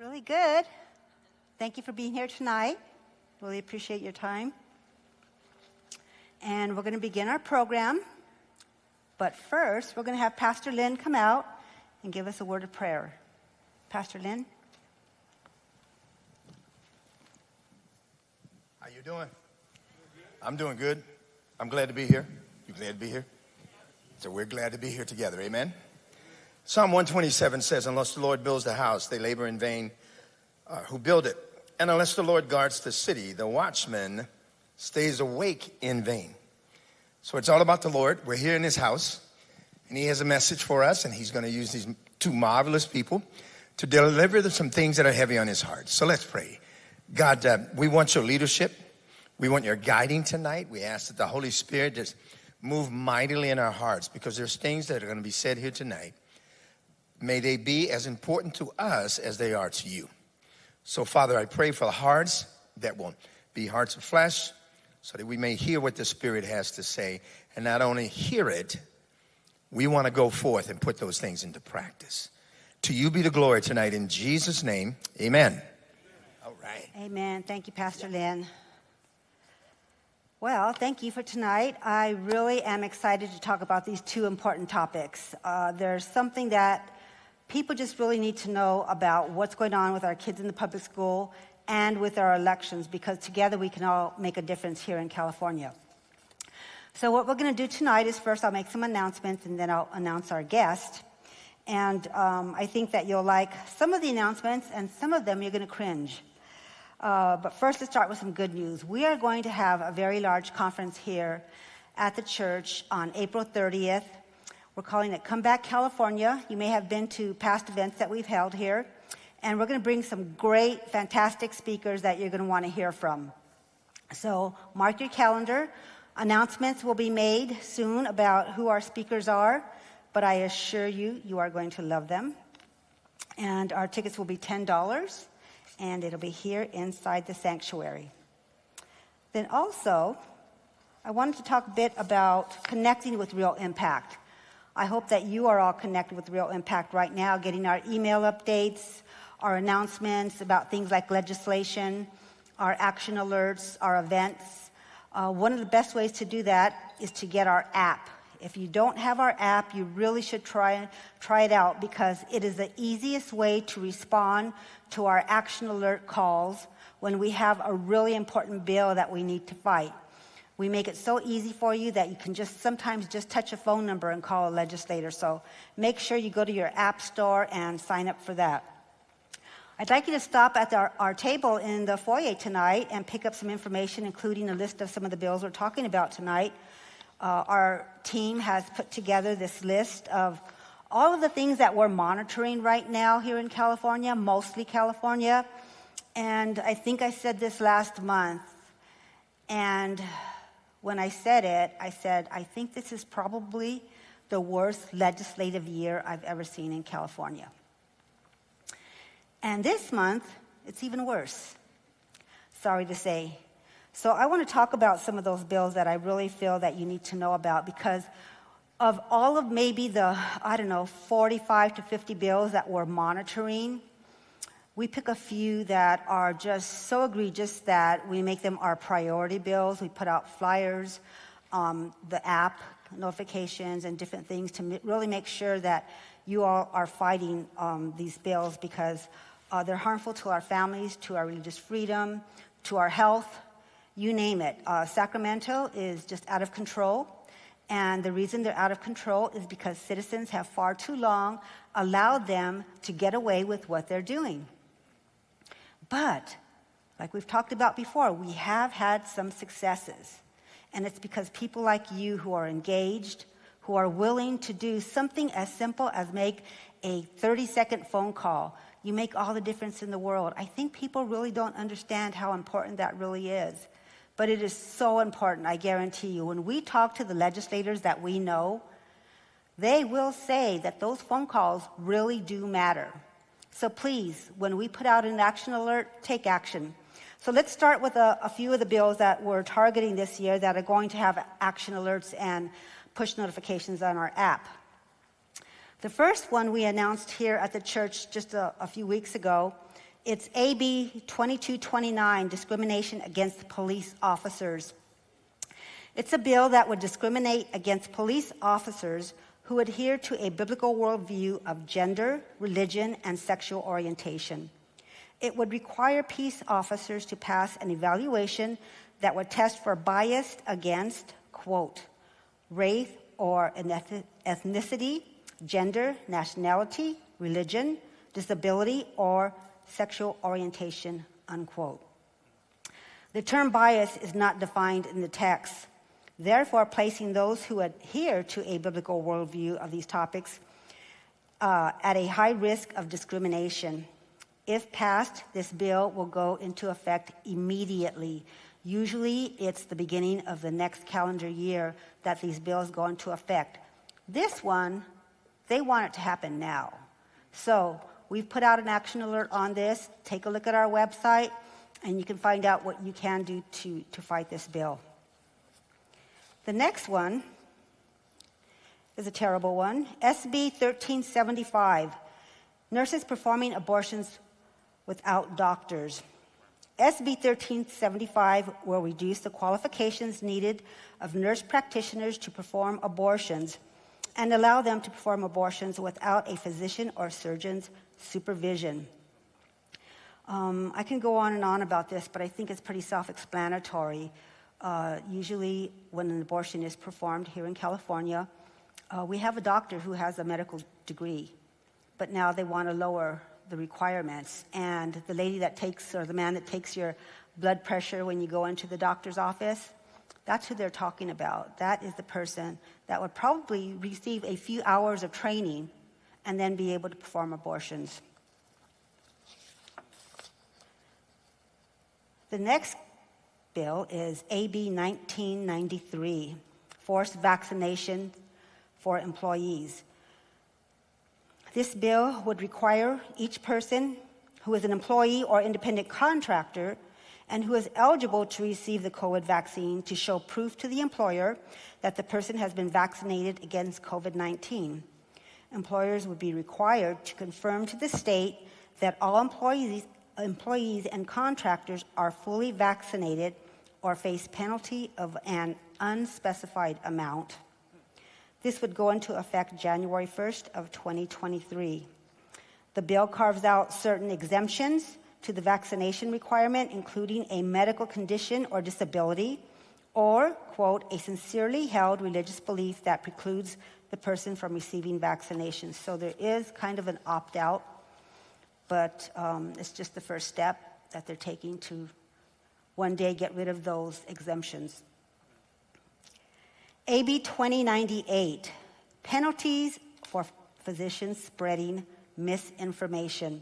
Really good. Thank you for being here tonight. Really appreciate your time. And we're going to begin our program. But first, we're going to have Pastor Lynn come out and give us a word of prayer. Pastor Lynn? How you doing? I'm doing good. I'm glad to be here. You glad to be here? So we're glad to be here together. Amen? Psalm 127 says, unless the Lord builds the house, they labor in vain who build it. And unless the Lord guards the city, the watchman stays awake in vain. So it's all about the Lord. We're here in his house, and he has a message for us, and he's going to use these two marvelous people to deliver some things that are heavy on his heart. So let's pray. God, we want your leadership. We want your guiding tonight. We ask that the Holy Spirit just move mightily in our hearts, because there's things that are going to be said here tonight. May they be as important to us as they are to you. So, Father, I pray for the hearts that will be hearts of flesh, so that we may hear what the Spirit has to say. And not only hear it, we want to go forth and put those things into practice. To you be the glory tonight. In Jesus' name, amen. All right. Amen. Thank you, Pastor Lynn. Well, thank you for tonight. I really am excited to talk about these two important topics. There's something that people just really need to know about what's going on with our kids in the public school and with our elections, because together we can all make a difference here in California. So what we're going to do tonight is first I'll make some announcements, and then I'll announce our guest. And I think that you'll like some of the announcements, and some of them you're going to cringe. But first, let's start with some good news. We are going to have a very large conference here at the church on April 30th. We're calling it Come Back California. You may have been to past events that we've held here. And we're going to bring some great, fantastic speakers that you're going to want to hear from. So mark your calendar. Announcements will be made soon about who our speakers are, but I assure you, you are going to love them. And our tickets will be $10, and it'll be here inside the sanctuary. Then also, I wanted to talk a bit about connecting with Real Impact. I hope that you are all connected with Real Impact right now, getting our email updates, our announcements about things like legislation, our action alerts, our events. One of the best ways to do that is to get our app. If you don't have our app, you really should try it out, because it is the easiest way to respond to our action alert calls when we have a really important bill that we need to fight. We make it so easy for you that you can sometimes just touch a phone number and call a legislator. So make sure you go to your app store and sign up for that. I'd like you to stop at our table in the foyer tonight and pick up some information, including a list of some of the bills we're talking about tonight. Our team has put together this list of all of the things that we're monitoring right now here in California, mostly California. And I think I said this last month. And when I said it, I said, I think this is probably the worst legislative year I've ever seen in California. And this month, it's even worse, sorry to say. So I want to talk about some of those bills that I really feel that you need to know about, because of all of maybe the, 45 to 50 bills that we're monitoring, we pick a few that are just so egregious that we make them our priority bills. We put out flyers, the app notifications, and different things to really make sure that you all are fighting these bills, because they're harmful to our families, to our religious freedom, to our health, you name it. Sacramento is just out of control. And the reason they're out of control is because citizens have far too long allowed them to get away with what they're doing. But, like we've talked about before, we have had some successes. And it's because people like you who are engaged, who are willing to do something as simple as make a 30-second phone call, you make all the difference in the world. I think people really don't understand how important that really is. But it is so important, I guarantee you. When we talk to the legislators that we know, they will say that those phone calls really do matter. So please, when we put out an action alert, take action. So let's start with a few of the bills that we're targeting this year that are going to have action alerts and push notifications on our app. The first one we announced here at the church just a few weeks ago It's AB 2229, Discrimination Against Police Officers. It's a bill that would discriminate against police officers who adhere to a biblical worldview of gender, religion, and sexual orientation. It would require peace officers to pass an evaluation that would test for bias against, quote, race or ethnicity, gender, nationality, religion, disability, or sexual orientation, unquote. The term bias is not defined in the text, therefore placing those who adhere to a biblical worldview of these topics at a high risk of discrimination. If passed, this bill will go into effect immediately. Usually, it's the beginning of the next calendar year that these bills go into effect. This one, they want it to happen now. So we've put out an action alert on this. Take a look at our website, and you can find out what you can do to fight this bill. The next one is a terrible one. SB 1375, nurses performing abortions without doctors. SB 1375 will reduce the qualifications needed of nurse practitioners to perform abortions and allow them to perform abortions without a physician or surgeon's supervision. I can go on and on about this, but I think it's pretty self-explanatory. Usually when an abortion is performed here in California, we have a doctor who has a medical degree, but now they want to lower the requirements. And the lady that takes, or the man that takes your blood pressure when you go into the doctor's office, that's who they're talking about. That is the person that would probably receive a few hours of training and then be able to perform abortions. The next bill is AB 1993, forced vaccination for employees. This bill would require each person who is an employee or independent contractor and who is eligible to receive the COVID vaccine to show proof to the employer that the person has been vaccinated against COVID-19. Employers would be required to confirm to the state that all employees and contractors are fully vaccinated or face penalty of an unspecified amount. This would go into effect January 1st of 2023. The bill carves out certain exemptions to the vaccination requirement, including a medical condition or disability, or, quote, a sincerely held religious belief that precludes the person from receiving vaccinations. So there is kind of an opt-out, but it's just the first step that they're taking to one day get rid of those exemptions. AB 2098, penalties for physicians spreading misinformation.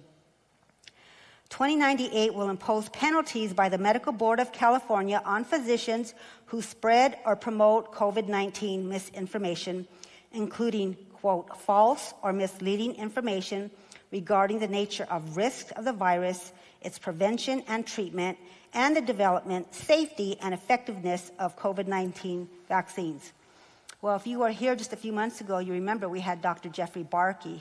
2098 will impose penalties by the Medical Board of California on physicians who spread or promote COVID-19 misinformation, including, quote, false or misleading information regarding the nature of risks of the virus, its prevention and treatment, and the development, safety, and effectiveness of COVID-19 vaccines. Well, if you were here just a few months ago, you remember we had Dr. Jeffrey Barkey,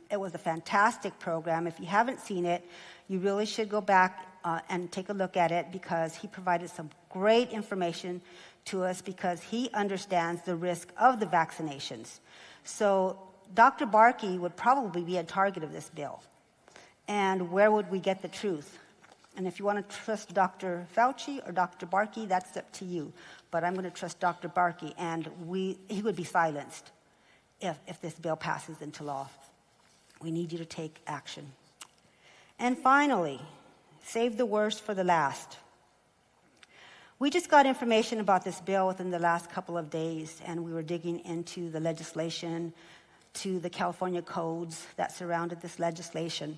it was a fantastic program. If you haven't seen it, you really should go back and take a look at it, because he provided some great information to us because he understands the risk of the vaccinations. So Dr. Barkey would probably be a target of this bill. And where would we get the truth? And if you want to trust Dr. Fauci or Dr. Barkey, that's up to you. But I'm going to trust Dr. Barkey, and he would be silenced if this bill passes into law. We need you to take action. And finally, save the worst for the last. We just got information about this bill within the last couple of days, and we were digging into the legislation, to the California codes that surrounded this legislation.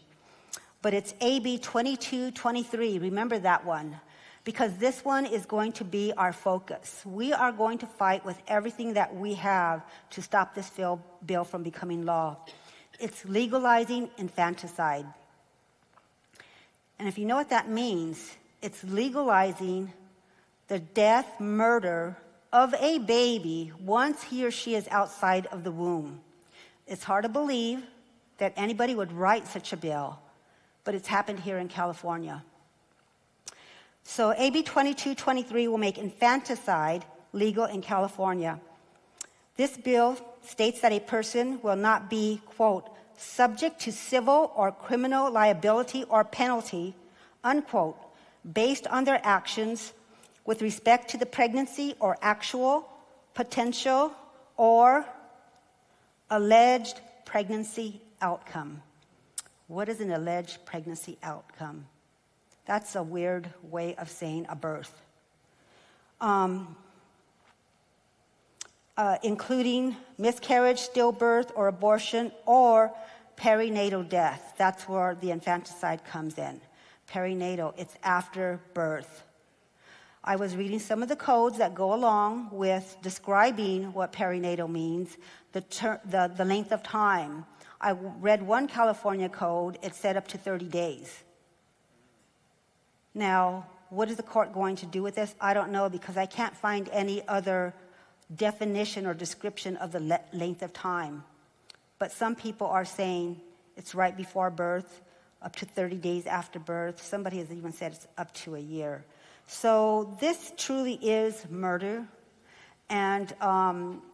But it's AB 2223, remember that one, because this one is going to be our focus. We are going to fight with everything that we have to stop this bill from becoming law. It's legalizing infanticide. And if you know what that means, it's legalizing the death, murder of a baby once he or she is outside of the womb. It's hard to believe that anybody would write such a bill, but it's happened here in California. So AB 2223 will make infanticide legal in California. This bill states that a person will not be, quote, subject to civil or criminal liability or penalty, unquote, based on their actions with respect to the pregnancy or actual, potential, or alleged pregnancy outcome. What is an alleged pregnancy outcome? That's a weird way of saying a birth. Including miscarriage, stillbirth, or abortion, or perinatal death. That's where the infanticide comes in. Perinatal, it's after birth. I was reading some of the codes that go along with describing what perinatal means, the length of time. I read one California code, it said up to 30 days. Now, what is the court going to do with this? I don't know, because I can't find any other definition or description of the length of time. But some people are saying it's right before birth, up to 30 days after birth. Somebody has even said it's up to a year. So this truly is murder. And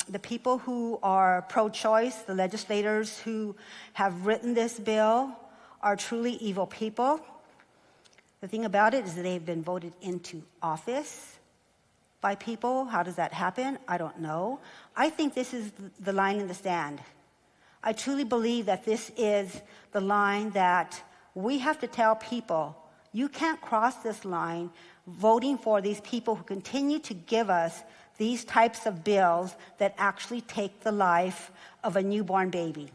the people who are pro-choice, the legislators who have written this bill, are truly evil people. The thing about it is that they've been voted into office by people. How does that happen? I don't know. I think this is the line in the sand. I truly believe that this is the line that we have to tell people, you can't cross this line voting for these people who continue to give us these types of bills that actually take the life of a newborn baby.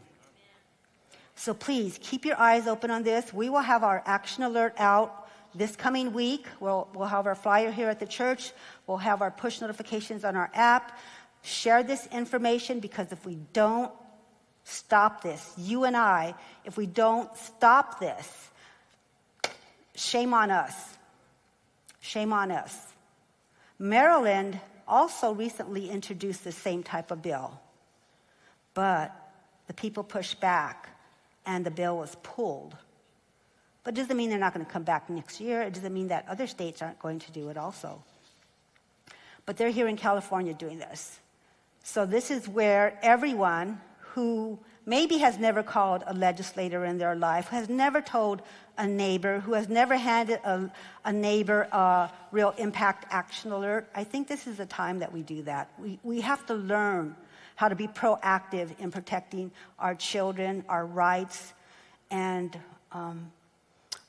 So please, keep your eyes open on this. We will have our action alert out this coming week. We'll have our flyer here at the church. We'll have our push notifications on our app. Share this information, because if we don't stop this, you and I, if we don't stop this, shame on us. Shame on us. Maryland also recently introduced the same type of bill, but the people pushed back and the bill was pulled. But it doesn't mean they're not going to come back next year. It doesn't mean that other states aren't going to do it also. But they're here in California doing this. So this is where everyone who maybe has never called a legislator in their life, who has never told a neighbor, who has never handed a neighbor a real impact action alert, I think this is the time that we do that. We have to learn how to be proactive in protecting our children, our rights, and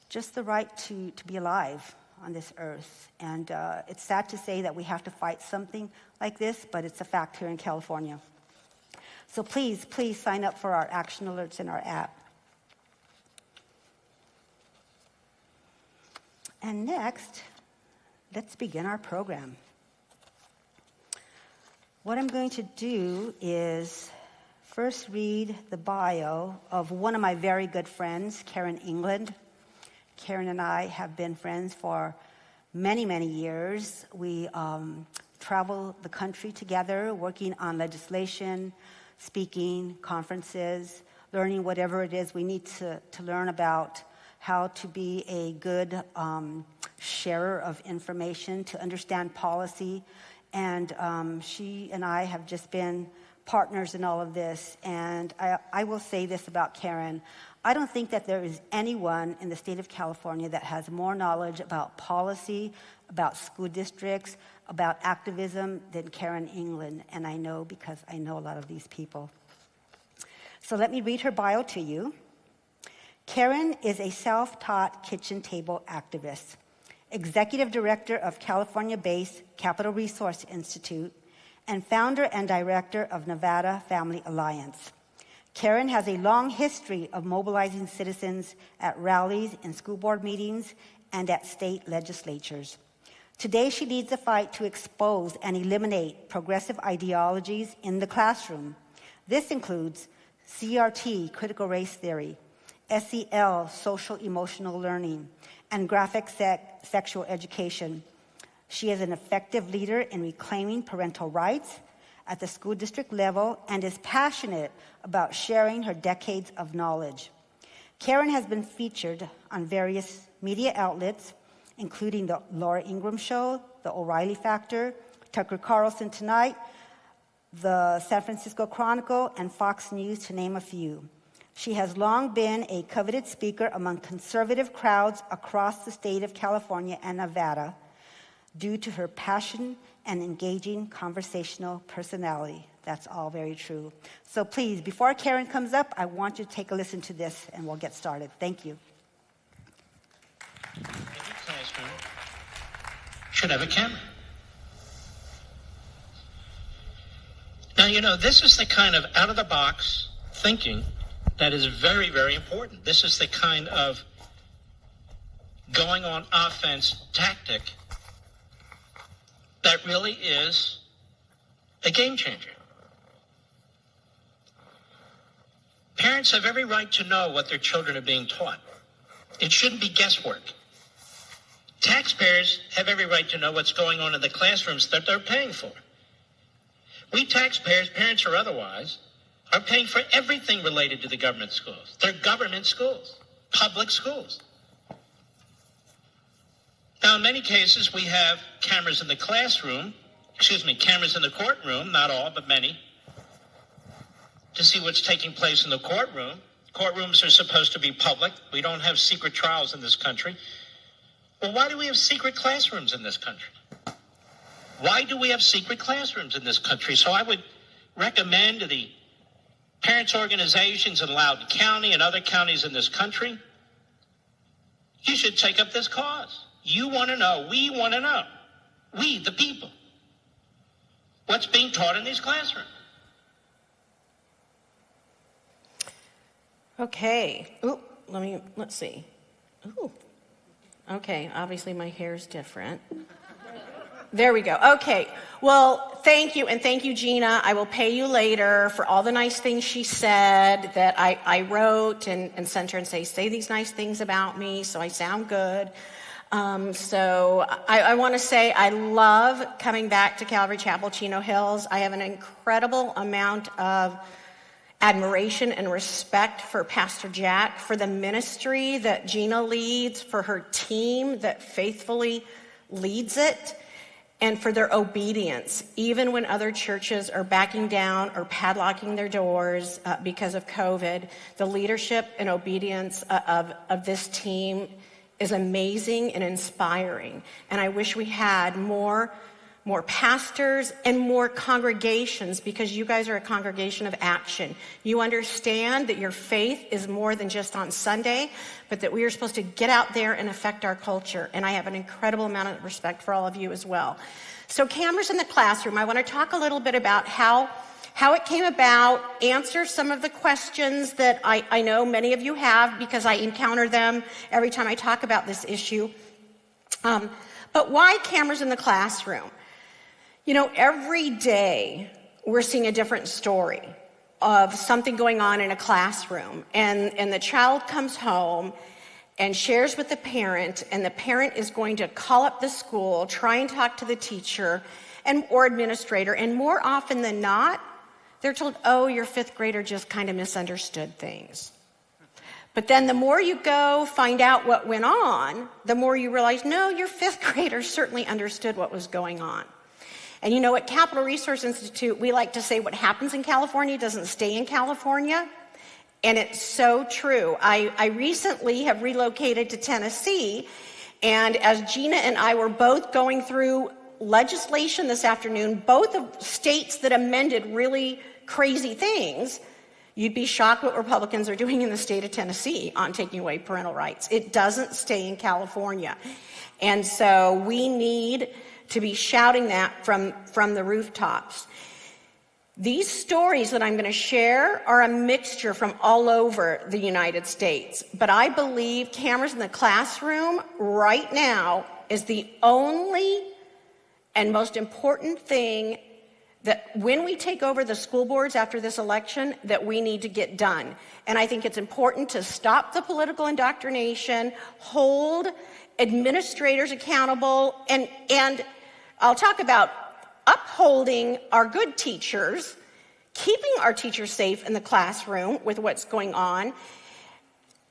just the right to be alive on this earth. And it's sad to say that we have to fight something like this, but it's a fact here in California. So please, please sign up for our action alerts in our app. And next, let's begin our program. What I'm going to do is first read the bio of one of my very good friends, Karen England. Karen and I have been friends for many, many years. We travel the country together, working on legislation, speaking, conferences, learning whatever it is we need to learn about how to be a good sharer of information, to understand policy. And she and I have just been partners in all of this. And I will say this about Karen. I don't think that there is anyone in the state of California that has more knowledge about policy, about school districts, about activism than Karen England. And I know because I know a lot of these people. So let me read her bio to you. Karen is a self-taught kitchen table activist, executive director of California-based Capital Resource Institute, and founder and director of Nevada Family Alliance. Karen has a long history of mobilizing citizens at rallies and school board meetings and at state legislatures. Today, she leads a fight to expose and eliminate progressive ideologies in the classroom. This includes CRT, critical race theory, SEL, social emotional learning, and graphic sexual education. She is an effective leader in reclaiming parental rights at the school district level and is passionate about sharing her decades of knowledge. Karen has been featured on various media outlets, including the Laura Ingraham Show, the O'Reilly Factor, Tucker Carlson Tonight, the San Francisco Chronicle, and Fox News, to name a few. She has long been a coveted speaker among conservative crowds across the state of California and Nevada due to her passion and engaging conversational personality. That's all very true. So please, before Karen comes up, I want you to take a listen to this and we'll get started. Thank you. Every classroom should have a camera. Now, you know, this is the kind of out-of-the-box thinking that is very, very important. This is the kind of going on offense tactic that really is a game changer. Parents have every right to know what their children are being taught. It shouldn't be guesswork. Taxpayers have every right to know what's going on in the classrooms that they're paying for. We taxpayers, parents or otherwise, are paying for everything related to the government schools. They're government schools, public schools. Now, in many cases, we have cameras in the classroom, cameras in the courtroom, not all, but many, to see what's taking place in the courtroom. Courtrooms are supposed to be public. We don't have secret trials in this country. Well, why do we have secret classrooms in this country? Why do we have secret classrooms in this country? So I would recommend to the parents' organizations in Loudoun County and other counties in this country, you should take up this cause. You want to know, we want to know, we, the people, what's being taught in these classrooms. Okay. Let's see. Ooh. Okay, obviously my hair's different. There we go. Okay. Well, thank you, and thank you, Gina. I will pay you later for all the nice things she said that I wrote and sent her and say these nice things about me so I sound good. So I want to say I love coming back to Calvary Chapel, Chino Hills. I have an incredible amount of admiration and respect for Pastor Jack, for the ministry that Gina leads, for her team that faithfully leads it, and for their obedience, even when other churches are backing down or padlocking their doors because of COVID. The leadership and obedience of this team is amazing and inspiring. And I wish we had more pastors and more congregations, because you guys are a congregation of action. You understand that your faith is more than just on Sunday, but that we are supposed to get out there and affect our culture. And I have an incredible amount of respect for all of you as well. So cameras in the classroom, I want to talk a little bit about how it came about, answer some of the questions that I know many of you have, because I encounter them every time I talk about this issue. But why cameras in the classroom? You know, every day we're seeing a different story of something going on in a classroom, and the child comes home and shares with the parent, and the parent is going to call up the school, try and talk to the teacher or administrator, and more often than not, they're told, oh, your fifth grader just kind of misunderstood things. But then the more you go find out what went on, the more you realize, no, your fifth grader certainly understood what was going on. And you know, at Capital Resource Institute, we like to say what happens in California doesn't stay in California. And it's so true. I recently have relocated to Tennessee, and as Gina and I were both going through legislation this afternoon, both of states that amended really crazy things, you'd be shocked what Republicans are doing in the state of Tennessee on taking away parental rights. It doesn't stay in California. And so we need to be shouting that from the rooftops. These stories that I'm going to share are a mixture from all over the United States, but I believe cameras in the classroom right now is the only and most important thing that when we take over the school boards after this election, that we need to get done. And I think it's important to stop the political indoctrination, hold administrators accountable, and I'll talk about upholding our good teachers, keeping our teachers safe in the classroom with what's going on,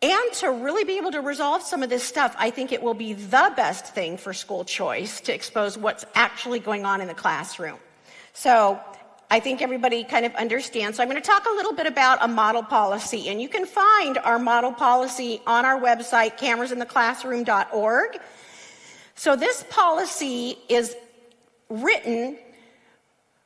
And to really be able to resolve some of this stuff, I think it will be the best thing for school choice to expose what's actually going on in the classroom. So I think everybody kind of understands. So I'm going to talk a little bit about a model policy. And you can find our model policy on our website, camerasintheclassroom.org. So this policy is written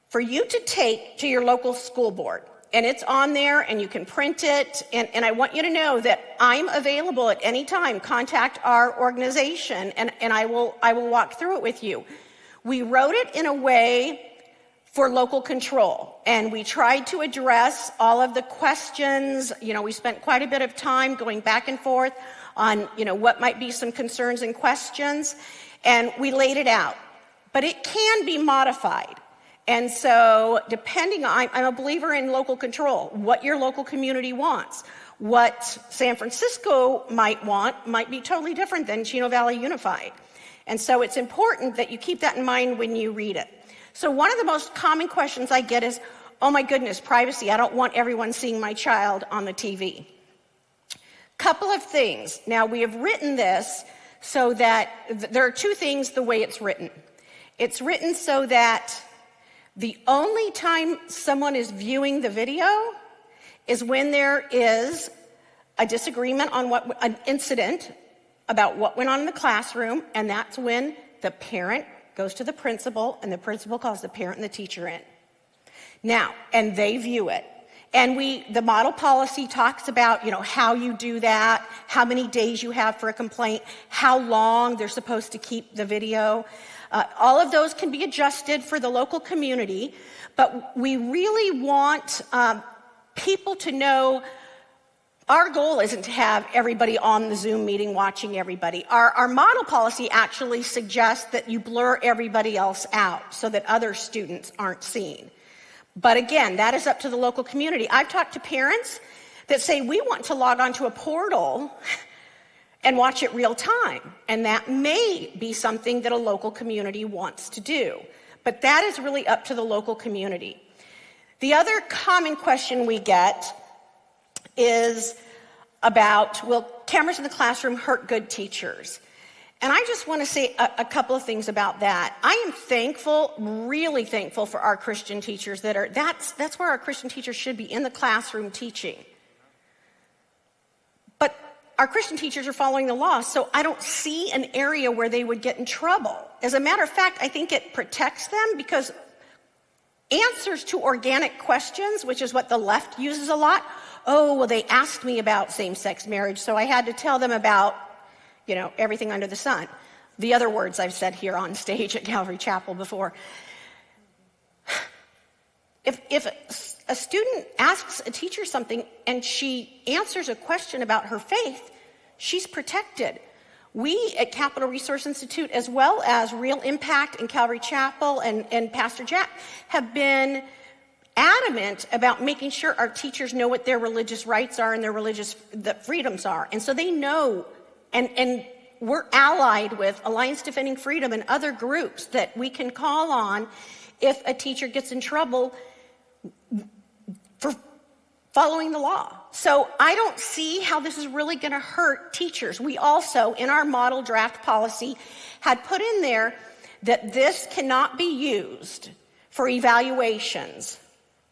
for you to take to your local school board. And it's on there, and you can print it. And I want you to know that I'm available at any time. Contact our organization, and I will walk through it with you. We wrote it in a way for local control, and we tried to address all of the questions. We spent quite a bit of time going back and forth on, what might be some concerns and questions, and we laid it out. But it can be modified. And so depending on, I'm a believer in local control, what your local community wants. What San Francisco might want might be totally different than Chino Valley Unified. And so it's important that you keep that in mind when you read it. So one of the most common questions I get is, oh my goodness, privacy, I don't want everyone seeing my child on the TV. Couple of things. Now we have written this so that, there are two things the way it's written. It's written so that the only time someone is viewing the video is when there is a disagreement on an incident about what went on in the classroom, and that's when the parent goes to the principal, and the principal calls the parent and the teacher in. Now, and they view it. And the model policy talks about, how you do that, how many days you have for a complaint, how long they're supposed to keep the video. All of those can be adjusted for the local community, but we really want people to know our goal isn't to have everybody on the Zoom meeting watching everybody. Our model policy actually suggests that you blur everybody else out so that other students aren't seen. But again, that is up to the local community. I've talked to parents that say we want to log onto a portal and watch it real time. And that may be something that a local community wants to do. But that is really up to the local community. The other common question we get is about, will cameras in the classroom hurt good teachers? And I just want to say a couple of things about that. I am thankful, really thankful for our Christian teachers that's where our Christian teachers should be, in the classroom teaching. But our Christian teachers are following the law, so I don't see an area where they would get in trouble. As a matter of fact, I think it protects them, because answers to organic questions, which is what the left uses a lot, oh, well, they asked me about same-sex marriage, so I had to tell them about, everything under the sun. The other words I've said here on stage at Calvary Chapel before. If a student asks a teacher something and she answers a question about her faith, she's protected. We at Capital Resource Institute, as well as Real Impact and Calvary Chapel and Pastor Jack, have been adamant about making sure our teachers know what their religious rights are and their religious freedoms are. And so they know, and we're allied with Alliance Defending Freedom and other groups that we can call on if a teacher gets in trouble for following the law. So I don't see how this is really going to hurt teachers. We also, in our model draft policy, had put in there that this cannot be used for evaluations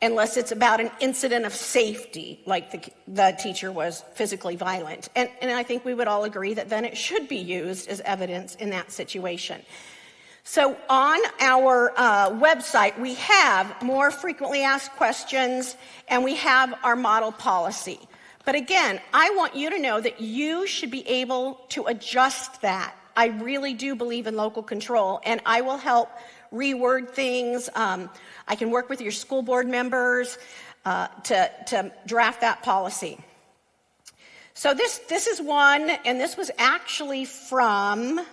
unless it's about an incident of safety, like the teacher was physically violent. And I think we would all agree that then it should be used as evidence in that situation. So on our website, we have more frequently asked questions, and we have our model policy. But again, I want you to know that you should be able to adjust that. I really do believe in local control, and I will help reword things. I can work with your school board members to draft that policy. So this is one, and this was actually from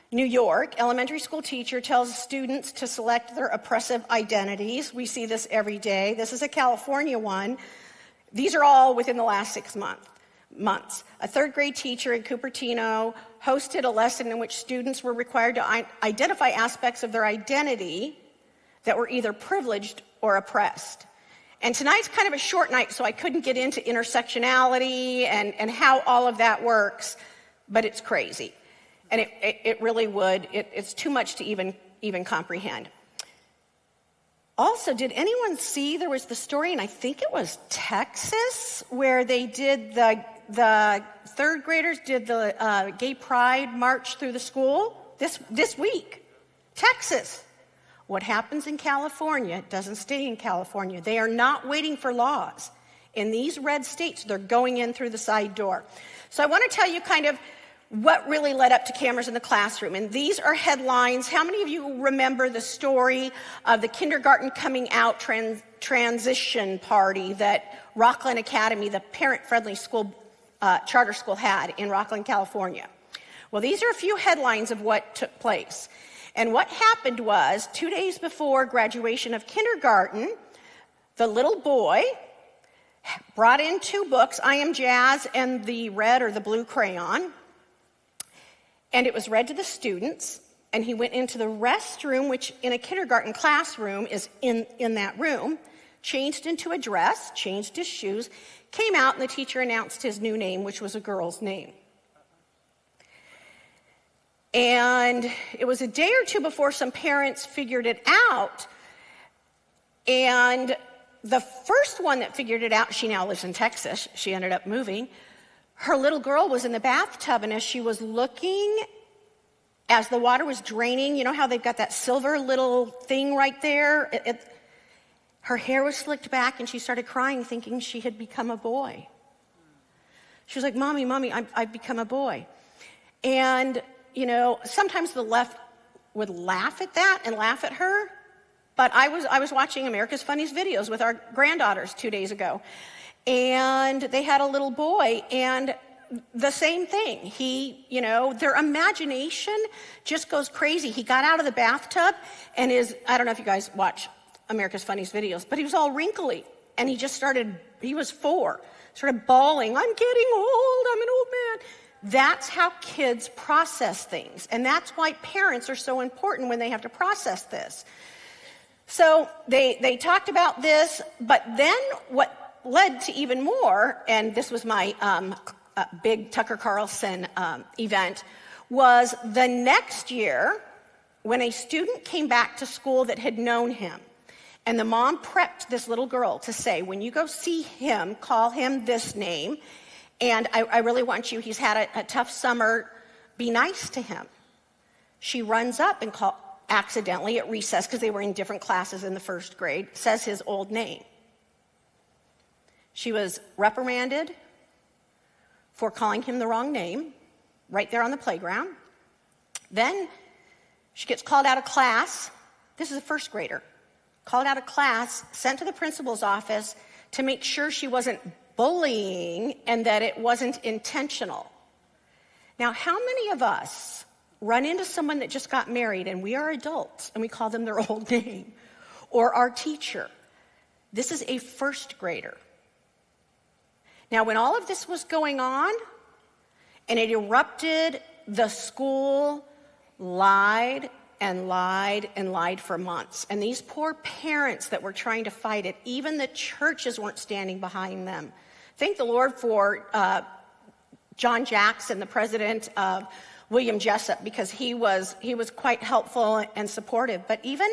New York. Elementary school teacher tells students to select their oppressive identities. We see this every day. This is a California one. These are all within the last 6 months. A third grade teacher in Cupertino hosted a lesson in which students were required to identify aspects of their identity that were either privileged or oppressed. And tonight's kind of a short night, so I couldn't get into intersectionality and how all of that works, but it's crazy. And it really would. It's too much to even comprehend. Also, did anyone see there was the story, and I think it was Texas, where they did the third graders did the gay pride march through the school this week? Texas. What happens in California doesn't stay in California. They are not waiting for laws. In these red states, they're going in through the side door. So I want to tell you kind of what really led up to cameras in the classroom. And these are headlines. How many of you remember the story of the kindergarten coming out transition party that Rockland Academy, the parent-friendly school, charter school, had in Rockland, California? Well, these are a few headlines of what took place. And what happened was, 2 days before graduation of kindergarten, the little boy brought in 2 books, I Am Jazz and the red or the blue crayon, and it was read to the students, and he went into the restroom, which in a kindergarten classroom is in that room, changed into a dress, changed his shoes, came out, and the teacher announced his new name, which was a girl's name. And it was a day or two before some parents figured it out. And the first one that figured it out, she now lives in Texas. She ended up moving. Her little girl was in the bathtub, and as she was looking, as the water was draining, you know how they've got that silver little thing right there? Her hair was slicked back, and she started crying, thinking she had become a boy. She was like, Mommy, I've become a boy. And you know, sometimes the left would laugh at that and laugh at her, but I was watching America's Funniest Videos with our granddaughters 2 days ago, and they had a little boy, and the same thing. He, you know, their imagination just goes crazy. He got out of the bathtub, and I don't know if you guys watch America's Funniest Videos, but he was all wrinkly, and he was 4, started bawling, I'm getting old, I'm an old man. That's how kids process things, and that's why parents are so important when they have to process this. So they talked about this, but then what led to even more, and this was my big Tucker Carlson event, was the next year when a student came back to school that had known him, and the mom prepped this little girl to say, when you go see him, call him this name, and I really want you, he's had a tough summer, be nice to him. She runs up and accidentally at recess, because they were in different classes in the first grade, says his old name. She was reprimanded for calling him the wrong name right there on the playground. Then she gets called out of class. This is a first grader. Called out of class, sent to the principal's office to make sure she wasn't bullying and that it wasn't intentional. Now, how many of us run into someone that just got married and we are adults and we call them their old name? Or our teacher. This is a first grader. Now, when all of this was going on and it erupted, the school lied and lied and lied for months. And these poor parents that were trying to fight it, even the churches weren't standing behind them. Thank the Lord for John Jackson, the president of William Jessup, because he was quite helpful and supportive. But even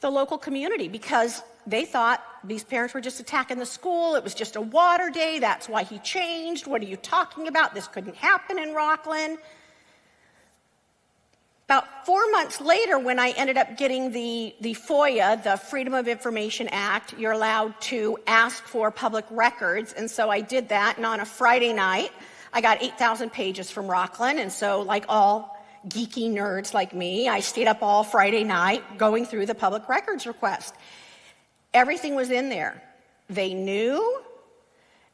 the local community, because they thought these parents were just attacking the school. It was just a water day. That's why he changed. What are you talking about? This couldn't happen in Rockland. About 4 months later, when I ended up getting the FOIA, the Freedom of Information Act, you're allowed to ask for public records, and so I did that, and on a Friday night, I got 8,000 pages from Rockland, and so like all geeky nerds like me, I stayed up all Friday night going through the public records request. Everything was in there. They knew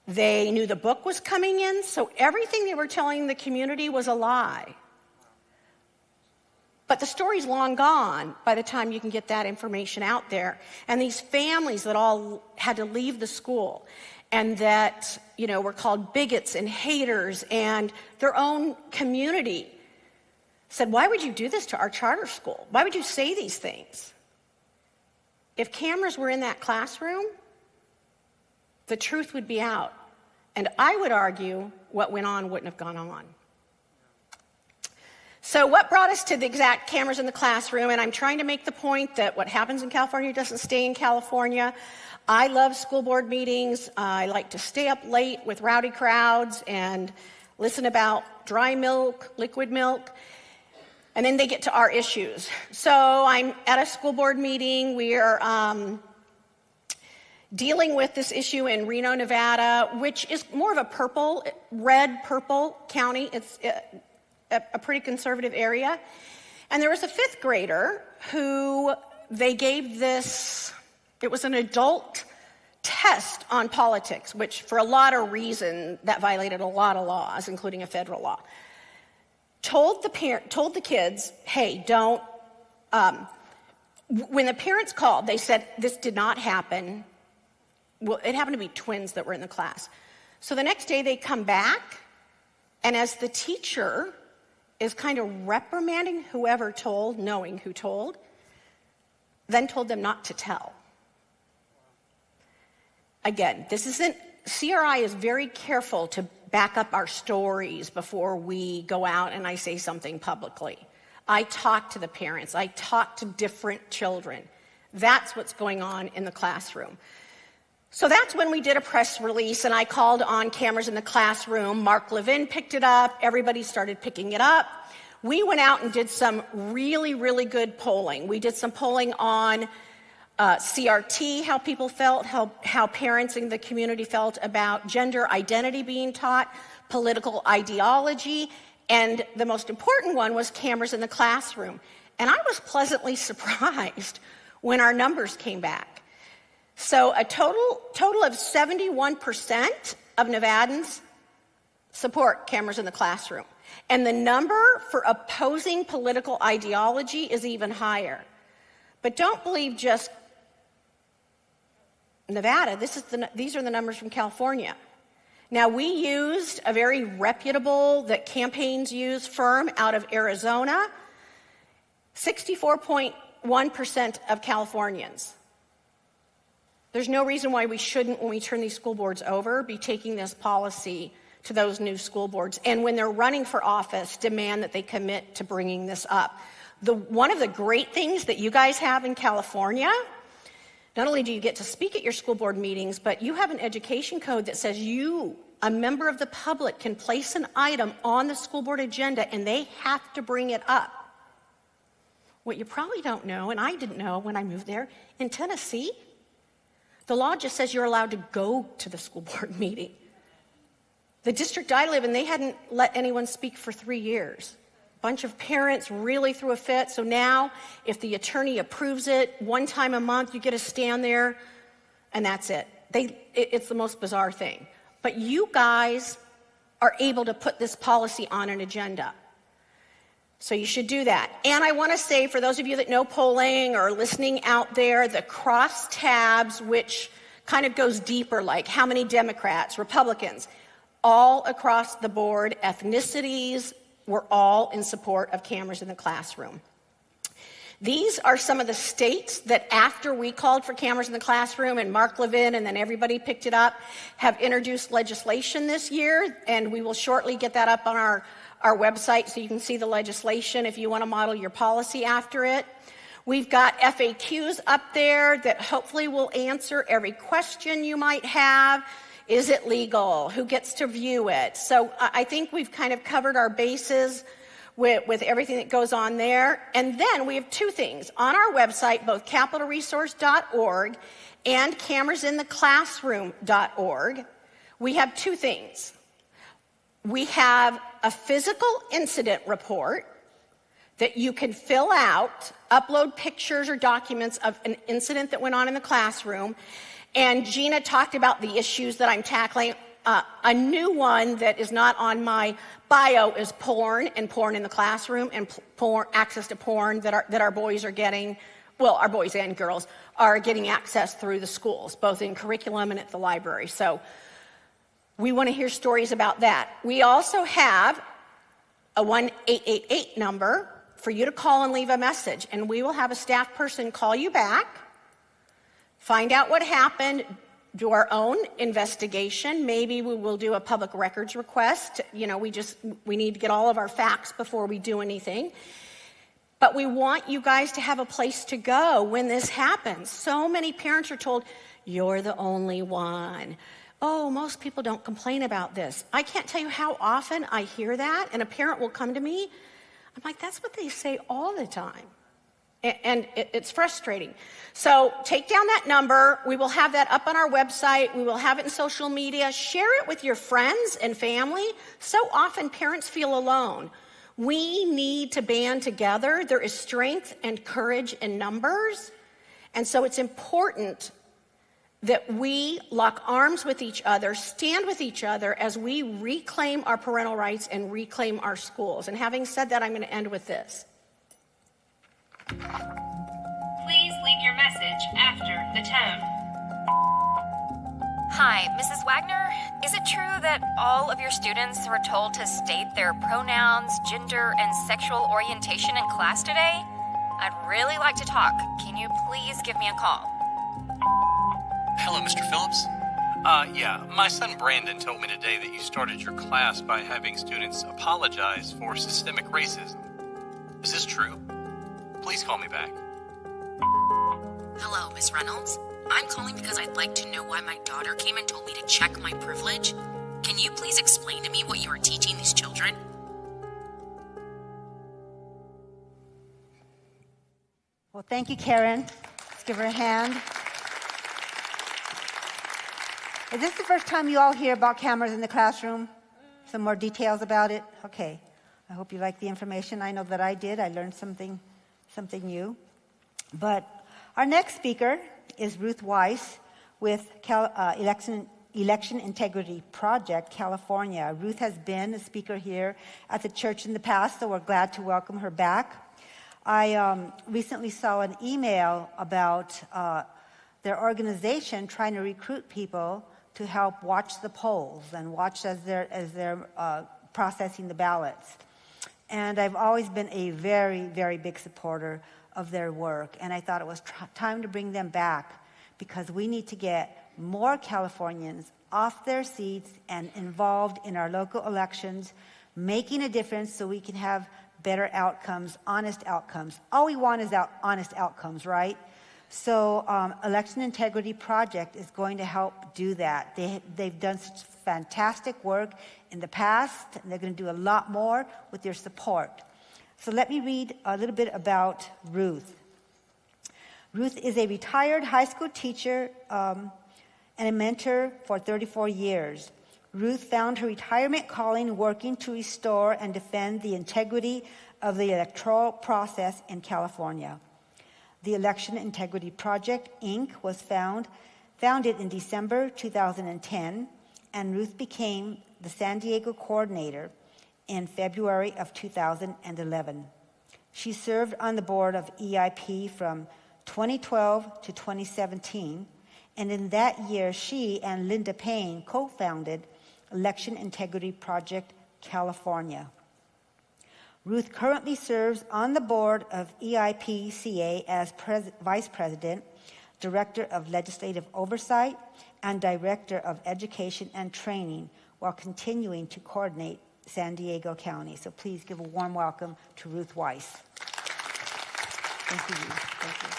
the book was coming in, so everything they were telling the community was a lie. But the story's long gone by the time you can get that information out there. And these families that all had to leave the school and that, you know, were called bigots and haters, and their own community said, why would you do this to our charter school? Why would you say these things? If cameras were in that classroom, the truth would be out. And I would argue what went on wouldn't have gone on. So what brought us to the exact cameras in the classroom? And I'm trying to make the point that what happens in California doesn't stay in California. I love school board meetings. I like to stay up late with rowdy crowds and listen about dry milk, liquid milk, and then they get to our issues. So I'm at a school board meeting. We are dealing with this issue in Reno, Nevada, which is more of a red-purple county. It's a pretty conservative area. And there was a fifth grader who they gave this, it was an adult test on politics, which for a lot of reasons that violated a lot of laws, including a federal law. Told the kids, hey, don't, when the parents called, they said this did not happen. Well, it happened to be twins that were in the class. So the next day they come back, and as the teacher is kind of reprimanding whoever told, knowing who told, then told them not to tell. Again, CRI is very careful to back up our stories before we go out and I say something publicly. I talk to the parents. I talk to different children. That's what's going on in the classroom. So that's when we did a press release, and I called on cameras in the classroom. Mark Levin picked it up. Everybody started picking it up. We went out and did some really, really good polling. We did some polling on CRT, how people felt, how parents in the community felt about gender identity being taught, political ideology, and the most important one was cameras in the classroom. And I was pleasantly surprised when our numbers came back. So a total of 71% of Nevadans support cameras in the classroom. And the number for opposing political ideology is even higher. But don't believe just Nevada. These are the numbers from California. Now, we used a very reputable, that campaigns use, firm out of Arizona. 64.1% of Californians. There's no reason why we shouldn't, when we turn these school boards over, be taking this policy to those new school boards. And when they're running for office, demand that they commit to bringing this up. One of the great things that you guys have in California, not only do you get to speak at your school board meetings, but you have an education code that says you, a member of the public, can place an item on the school board agenda and they have to bring it up. What you probably don't know, and I didn't know when I moved there, in Tennessee, the law just says you're allowed to go to the school board meeting. The district I live in, they hadn't let anyone speak for 3 years. A bunch of parents really threw a fit. So now, if the attorney approves it, one time a month, you get to stand there, and that's it. It's the most bizarre thing. But you guys are able to put this policy on an agenda. So you should do that. And I want to say, for those of you that know polling or listening out there, the cross tabs, which kind of goes deeper, like how many Democrats, Republicans, all across the board, ethnicities, we're all in support of cameras in the classroom. These are some of the states that, after we called for cameras in the classroom and Mark Levin and then everybody picked it up, have introduced legislation this year, and we will shortly get that up on our website so you can see the legislation if you want to model your policy after it. We've got FAQs up there that hopefully will answer every question you might have. Is it legal? Who gets to view it? So I think we've kind of covered our bases with everything that goes on there. And then we have two things. On our website, both capitalresource.org and camerasintheclassroom.org, we have two things. We have a physical incident report that you can fill out, upload pictures or documents of an incident that went on in the classroom. And Gina talked about the issues that I'm tackling. A new one that is not on my bio is porn, and porn in the classroom, and access to porn that our boys are getting. Well, our boys and girls are getting access through the schools, both in curriculum and at the library. So we want to hear stories about that. We also have a 1-888 number for you to call and leave a message, and we will have a staff person call you back, find out what happened, do our own investigation. Maybe we will do a public records request. You know, we need to get all of our facts before we do anything. But we want you guys to have a place to go when this happens. So many parents are told, you're the only one. Oh, most people don't complain about this. I can't tell you how often I hear that, and a parent will come to me. I'm like, that's what they say all the time. And it's frustrating. So take down that number. We will have that up on our website. We will have it in social media. Share it with your friends and family. So often parents feel alone. We need to band together. There is strength and courage in numbers. And so it's important that we lock arms with each other, stand with each other as we reclaim our parental rights and reclaim our schools. And having said that, I'm going to end with this. Please leave your message after the tone. Hi, Mrs. Wagner. Is it true that all of your students were told to state their pronouns, gender, and sexual orientation in class today? I'd really like to talk. Can you please give me a call? Hello, Mr. Phillips. Yeah, my son Brandon told me today that you started your class by having students apologize for systemic racism. Is this true? Please call me back. Hello, Miss Reynolds. I'm calling because I'd like to know why my daughter came and told me to check my privilege. Can you please explain to me what you are teaching these children? Well, thank you, Karen. Let's give her a hand. Is this the first time you all hear about cameras in the classroom? Some more details about it? Okay. I hope you like the information. I know that I did. I learned something new. But our next speaker is Ruth Weiss with Election Integrity Project, California. Ruth has been a speaker here at the church in the past, so we're glad to welcome her back. I recently saw an email about their organization trying to recruit people to help watch the polls and watch as they're processing the ballots. And I've always been a very, very big supporter of their work. And I thought it was time to bring them back because we need to get more Californians off their seats and involved in our local elections, making a difference so we can have better outcomes, honest outcomes. All we want is honest outcomes, right? So Election Integrity Project is going to help do that. They've done such fantastic work in the past, and they're going to do a lot more with your support. So let me read a little bit about Ruth. Ruth is a retired high school teacher and a mentor for 34 years. Ruth found her retirement calling working to restore and defend the integrity of the electoral process in California. The Election Integrity Project, Inc. was founded in December 2010, and Ruth became the San Diego coordinator in February of 2011. She served on the board of EIP from 2012 to 2017, and in that year, she and Linda Payne co-founded Election Integrity Project, California. Ruth currently serves on the board of EIP-CA as Vice President, Director of Legislative Oversight, and Director of Education and Training, while continuing to coordinate San Diego County. So please give a warm welcome to Ruth Weiss. Thank you, Ruth. Thank you.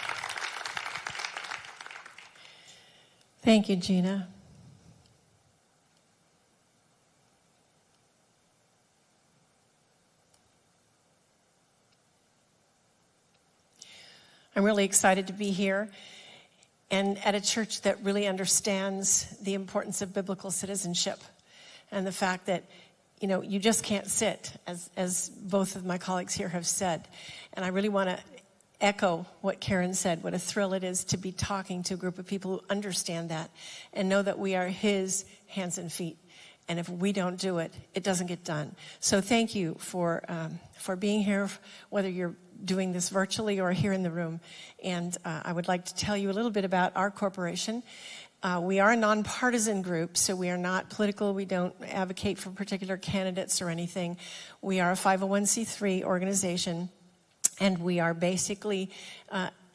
Thank you, Gina. I'm really excited to be here and at a church that really understands the importance of biblical citizenship and the fact that, you know, you just can't sit, as both of my colleagues here have said. And I really want to echo what Karen said, what a thrill it is to be talking to a group of people who understand that and know that we are his hands and feet. And if we don't do it, it doesn't get done. So thank you for being here, whether you're doing this virtually or here in the room. And I would like to tell you a little bit about our corporation. We are a nonpartisan group, so we are not political. We don't advocate for particular candidates or anything. We are a 501c3 organization, and we are basically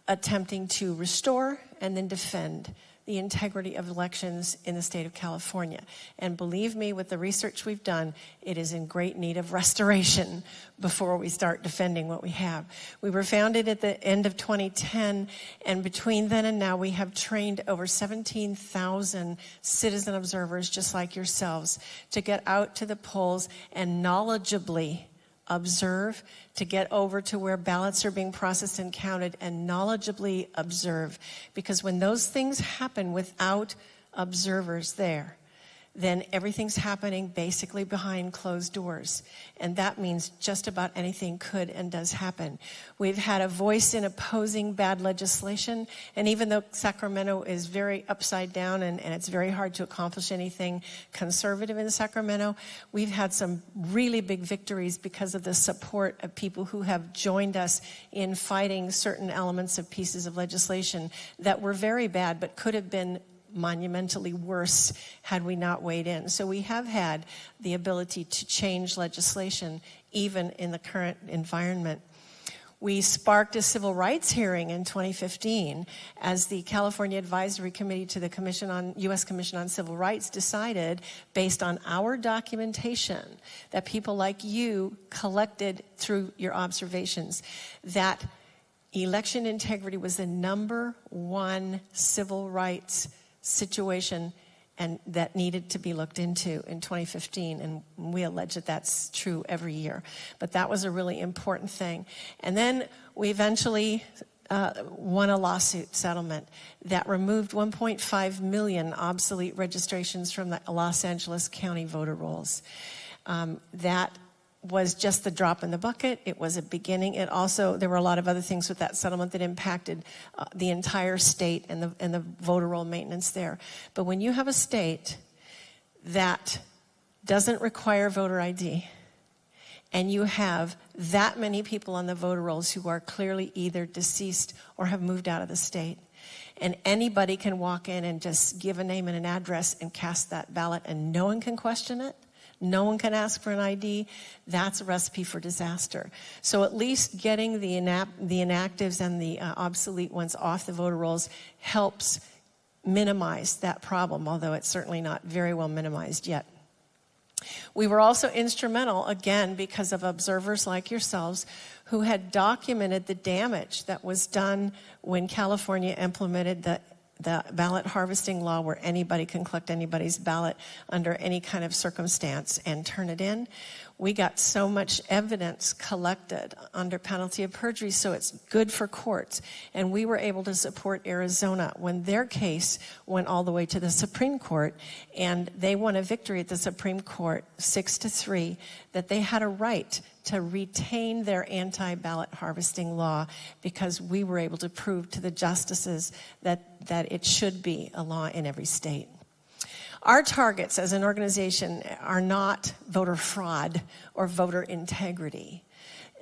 attempting to restore and then defend the integrity of elections in the state of California. And believe me, with the research we've done, it is in great need of restoration before we start defending what we have. We were founded at the end of 2010, and between then and now, we have trained over 17,000 citizen observers just like yourselves to get out to the polls and knowledgeably observe, to get over to where ballots are being processed and counted and knowledgeably observe. Because when those things happen without observers there, then everything's happening basically behind closed doors. And that means just about anything could and does happen. We've had a voice in opposing bad legislation, and even though Sacramento is very upside down and it's very hard to accomplish anything conservative in Sacramento, we've had some really big victories because of the support of people who have joined us in fighting certain elements of pieces of legislation that were very bad but could have been monumentally worse had we not weighed in. So we have had the ability to change legislation even in the current environment. We sparked a civil rights hearing in 2015 as the California Advisory Committee to the U.S. Commission on Civil Rights decided, based on our documentation that people like you collected through your observations, that election integrity was the #1 civil rights situation and that needed to be looked into in 2015, and we allege that that's true every year. But that was a really important thing. And then we eventually won a lawsuit settlement that removed 1.5 million obsolete registrations from the Los Angeles County voter rolls. That was just the drop in the bucket. It was a beginning. There were a lot of other things with that settlement that impacted the entire state and the voter roll maintenance there. But when you have a state that doesn't require voter ID, and you have that many people on the voter rolls who are clearly either deceased or have moved out of the state, and anybody can walk in and just give a name and an address and cast that ballot, and no one can question it, no one can ask for an ID, that's a recipe for disaster. So at least getting the inactives and the obsolete ones off the voter rolls helps minimize that problem, although it's certainly not very well minimized yet. We were also instrumental, again, because of observers like yourselves who had documented the damage that was done when California implemented the ballot harvesting law, where anybody can collect anybody's ballot under any kind of circumstance and turn it in. We got so much evidence collected under penalty of perjury, so it's good for courts. And we were able to support Arizona when their case went all the way to the Supreme Court, and they won a victory at the Supreme Court 6-3, that they had a right to retain their anti-ballot harvesting law because we were able to prove to the justices that it should be a law in every state. Our targets as an organization are not voter fraud or voter integrity.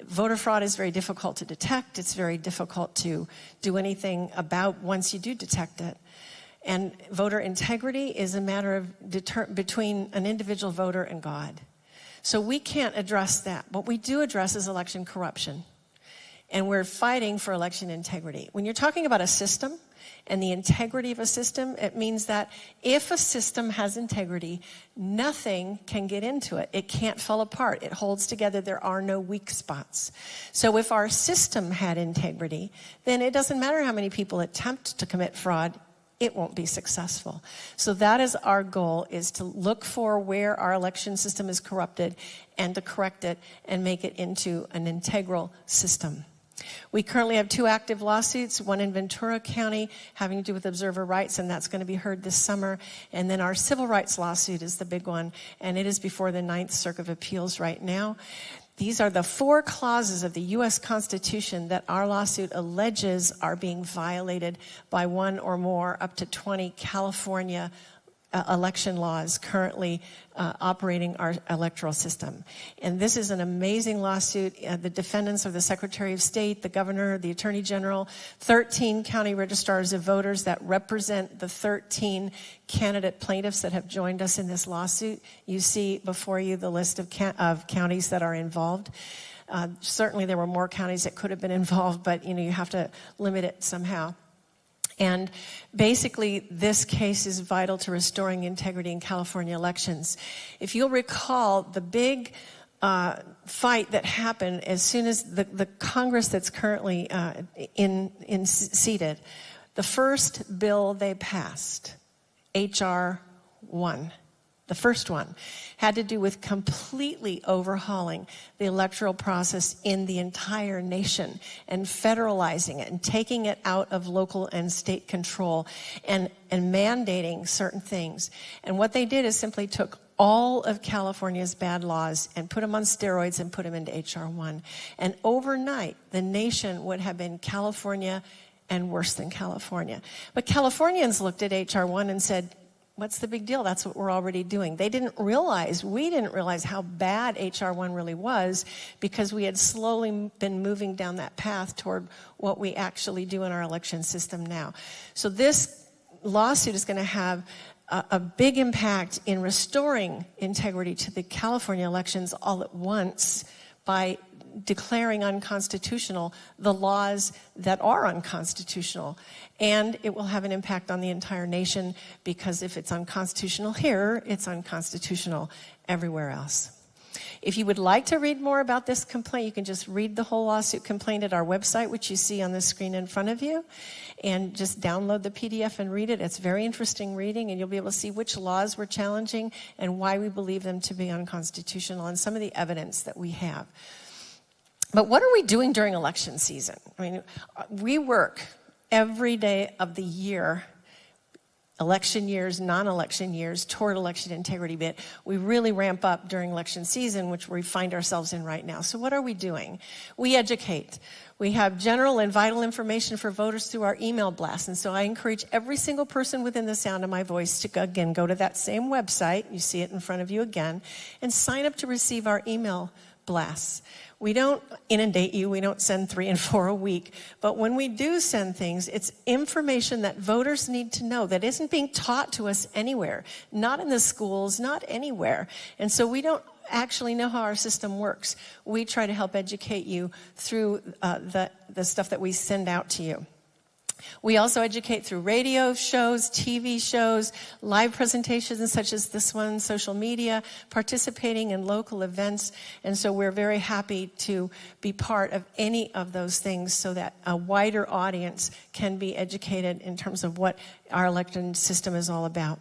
Voter fraud is very difficult to detect. It's very difficult to do anything about once you do detect it. And voter integrity is a matter of between an individual voter and God. So we can't address that. What we do address is election corruption. And we're fighting for election integrity. When you're talking about a system and the integrity of a system, it means that if a system has integrity, nothing can get into it. It can't fall apart. It holds together. There are no weak spots. So if our system had integrity, then it doesn't matter how many people attempt to commit fraud, it won't be successful. So that is our goal, is to look for where our election system is corrupted and to correct it and make it into an integral system. We currently have 2 active lawsuits, one in Ventura County having to do with observer rights, and that's going to be heard this summer. And then our civil rights lawsuit is the big one, and it is before the 9th Circuit of Appeals right now. These are the 4 clauses of the U.S. Constitution that our lawsuit alleges are being violated by 1 or more, up to 20 California election laws currently operating our electoral system. And this is an amazing lawsuit. The defendants are the Secretary of State, the Governor, the Attorney General, 13 county registrars of voters that represent the 13 candidate plaintiffs that have joined us in this lawsuit. You see before you the list of counties that are involved. Certainly there were more counties that could have been involved, but you have to limit it somehow. And basically, this case is vital to restoring integrity in California elections. If you'll recall, the big fight that happened as soon as the Congress that's currently seated, the first bill they passed, H.R. 1, the first one, had to do with completely overhauling the electoral process in the entire nation and federalizing it and taking it out of local and state control and mandating certain things. And what they did is simply took all of California's bad laws and put them on steroids and put them into H.R. 1. And overnight, the nation would have been California and worse than California. But Californians looked at H.R. 1 and said, what's the big deal? That's what we're already doing. We didn't realize how bad H.R. 1 really was, because we had slowly been moving down that path toward what we actually do in our election system now. So this lawsuit is going to have a big impact in restoring integrity to the California elections all at once by declaring unconstitutional the laws that are unconstitutional. And it will have an impact on the entire nation, because if it's unconstitutional here, it's unconstitutional everywhere else. If you would like to read more about this complaint, you can just read the whole lawsuit complaint at our website, which you see on the screen in front of you, and just download the PDF and read it. It's very interesting reading, and you'll be able to see which laws we're challenging and why we believe them to be unconstitutional and some of the evidence that we have. But what are we doing during election season? I mean, we work every day of the year, election years, non-election years, toward election integrity. But we really ramp up during election season, which we find ourselves in right now. So what are we doing? We educate. We have general and vital information for voters through our email blasts. And so I encourage every single person within the sound of my voice to, again, go to that same website, you see it in front of you again, and sign up to receive our email blasts. We don't inundate you. We don't send 3 and 4 a week. But when we do send things, it's information that voters need to know that isn't being taught to us anywhere, not in the schools, not anywhere. And so we don't actually know how our system works. We try to help educate you through the stuff that we send out to you. We also educate through radio shows, TV shows, live presentations such as this one, social media, participating in local events. And so we're very happy to be part of any of those things so that a wider audience can be educated in terms of what our election system is all about.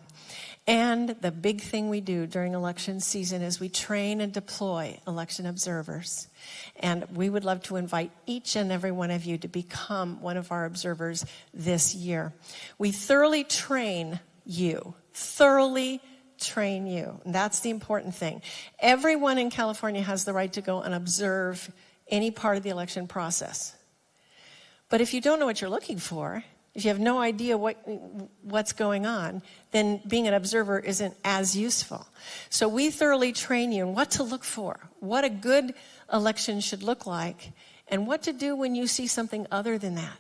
And the big thing we do during election season is we train and deploy election observers. And we would love to invite each and every one of you to become one of our observers this year. We thoroughly train you. And that's the important thing. Everyone in California has the right to go and observe any part of the election process. But if you don't know what you're looking for, if you have no idea what's going on, then being an observer isn't as useful. So we thoroughly train you in what to look for, what a good election should look like, and what to do when you see something other than that.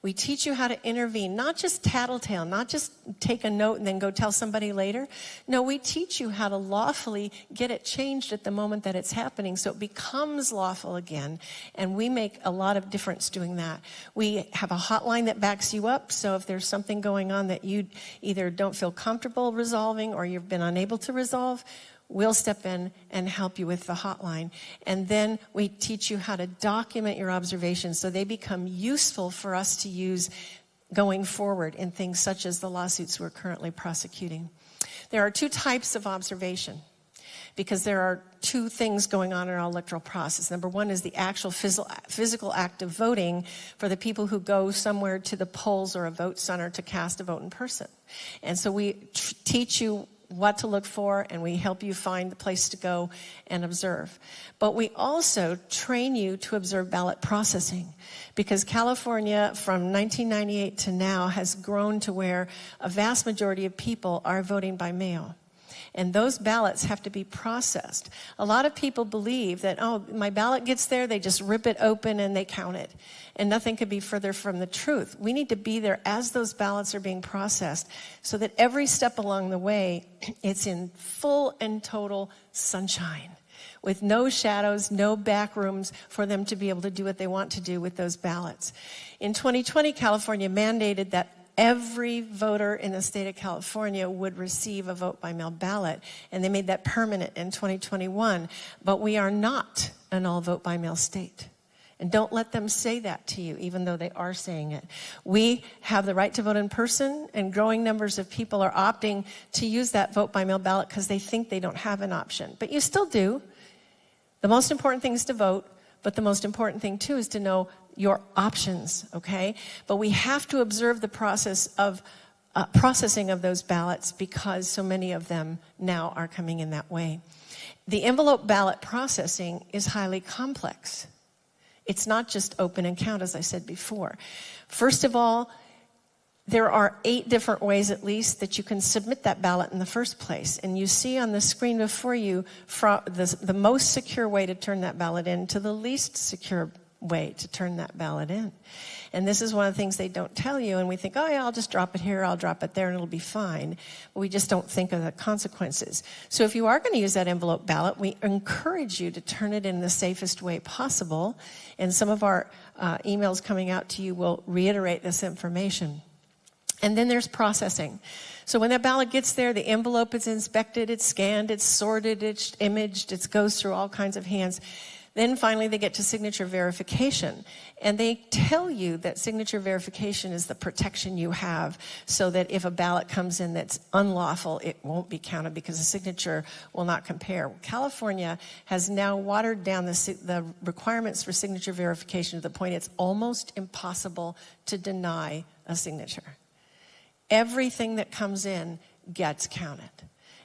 We teach you how to intervene, not just tattletale, not just take a note and then go tell somebody later. No, we teach you how to lawfully get it changed at the moment that it's happening so it becomes lawful again, and we make a lot of difference doing that. We have a hotline that backs you up, so if there's something going on that you either don't feel comfortable resolving or you've been unable to resolve, we'll step in and help you with the hotline. And then we teach you how to document your observations so they become useful for us to use going forward in things such as the lawsuits we're currently prosecuting. There are 2 types of observation, because there are 2 things going on in our electoral process. Number 1 is the actual physical act of voting for the people who go somewhere to the polls or a vote center to cast a vote in person. And so we teach you what to look for, and we help you find the place to go and observe. But we also train you to observe ballot processing, because California from 1998 to now has grown to where a vast majority of people are voting by mail. And those ballots have to be processed. A lot of people believe that, oh, my ballot gets there, they just rip it open and they count it. And nothing could be further from the truth. We need to be there as those ballots are being processed so that every step along the way, it's in full and total sunshine, with no shadows, no back rooms for them to be able to do what they want to do with those ballots. In 2020, California mandated that every voter in the state of California would receive a vote by mail ballot, and they made that permanent in 2021. But we are not an all vote by mail state. And don't let them say that to you, even though they are saying it. We have the right to vote in person, and growing numbers of people are opting to use that vote by mail ballot because they think they don't have an option. But you still do. The most important thing is to vote, but the most important thing, too, is to know your options, okay? But we have to observe the process of processing of those ballots because so many of them now are coming in that way. The envelope ballot processing is highly complex. It's not just open and count, as I said before. First of all, there are 8 different ways at least that you can submit that ballot in the first place. And you see on the screen before you from the most secure way to turn that ballot in to the least secure way to turn that ballot in. And this is one of the things they don't tell you, and we think, oh yeah, I'll just drop it here, I'll drop it there, and it'll be fine. But we just don't think of the consequences. So if you are going to use that envelope ballot, we encourage you to turn it in the safest way possible. And some of our emails coming out to you will reiterate this information. And then there's processing. So when that ballot gets there, the envelope is inspected, it's scanned, it's sorted, it's imaged, it goes through all kinds of hands. Then finally they get to signature verification. And they tell you that signature verification is the protection you have so that if a ballot comes in that's unlawful, it won't be counted because the signature will not compare. California has now watered down the requirements for signature verification to the point it's almost impossible to deny a signature. Everything that comes in gets counted.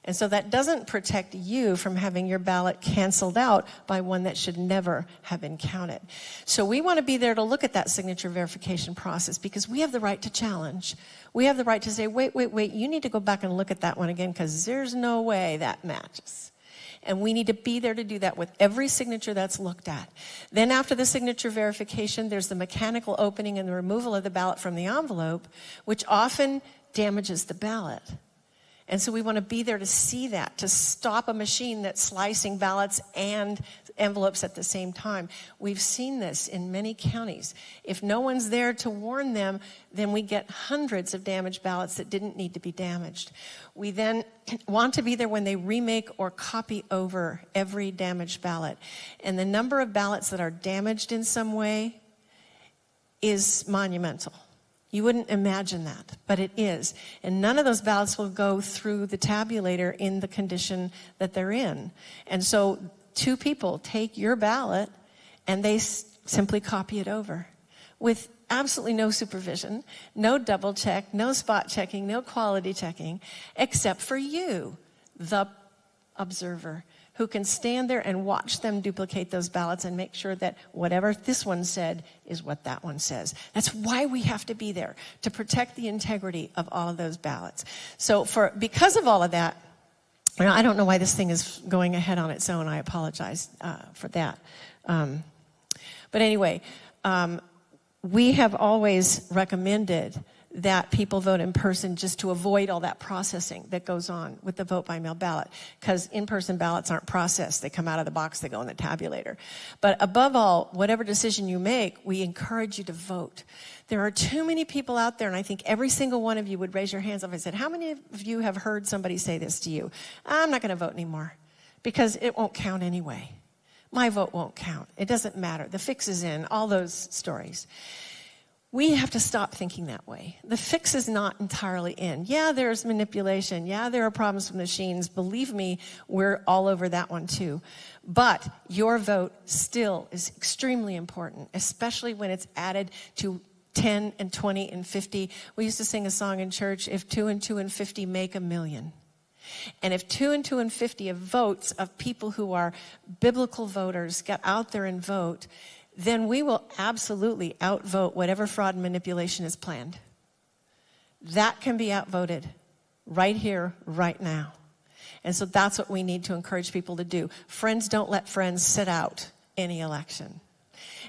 And so that doesn't protect you from having your ballot canceled out by one that should never have been counted. So we want to be there to look at that signature verification process because we have the right to challenge. We have the right to say, wait, you need to go back and look at that one again because there's no way that matches. And we need to be there to do that with every signature that's looked at. Then after the signature verification, there's the mechanical opening and the removal of the ballot from the envelope, which often damages the ballot. And so we want to be there to see that, to stop a machine that's slicing ballots and envelopes at the same time. We've seen this in many counties. If no one's there to warn them, then we get hundreds of damaged ballots that didn't need to be damaged. We then want to be there when they remake or copy over every damaged ballot. And the number of ballots that are damaged in some way is monumental. You wouldn't imagine that, but it is. And none of those ballots will go through the tabulator in the condition that they're in. And so 2 people take your ballot and they simply copy it over with absolutely no supervision, no double check, no spot checking, no quality checking, except for you, the observer, who can stand there and watch them duplicate those ballots and make sure that whatever this one said is what that one says. That's why we have to be there, to protect the integrity of all of those ballots. So because of all of that, I don't know why this thing is going ahead on its own. I apologize for that. But anyway, we have always recommended that people vote in person just to avoid all that processing that goes on with the vote by mail ballot, because in-person ballots aren't processed. They come out of the box, they go in the tabulator. But above all, whatever decision you make, we encourage you to vote. There are too many people out there, and I think every single one of you would raise your hands up and said, how many of you have heard somebody say this to you? I'm not going to vote anymore because it won't count anyway. My vote won't count. It doesn't matter. The fix is in, all those stories. We have to stop thinking that way. The fix is not entirely in. Yeah, there's manipulation. Yeah, there are problems with machines. Believe me, we're all over that one too. But your vote still is extremely important, especially when it's added to 10 and 20 and 50. We used to sing a song in church, if 2 and 2 and 50 make a million. And if 2 and 2 and 50 of votes of people who are biblical voters get out there and vote, then we will absolutely outvote whatever fraud and manipulation is planned. That can be outvoted right here, right now. And so that's what we need to encourage people to do. Friends don't let friends sit out any election.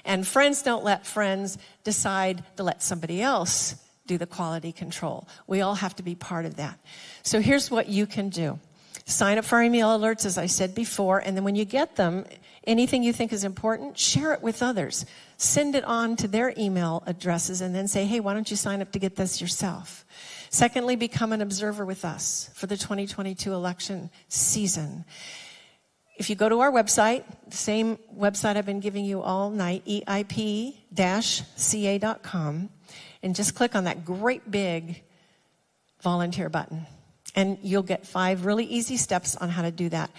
And friends don't let friends decide to let somebody else do the quality control. We all have to be part of that. So here's what you can do. Sign up for our email alerts, as I said before, and then when you get them, Anything you think is important, share it with others. Send it on to their email addresses and then say, hey, why don't you sign up to get this yourself? Secondly, become an observer with us for the 2022 election season. If you go to our website, the same website I've been giving you all night, eip-ca.com, and just click on that great big volunteer button. And you'll get 5 really easy steps on how to do that.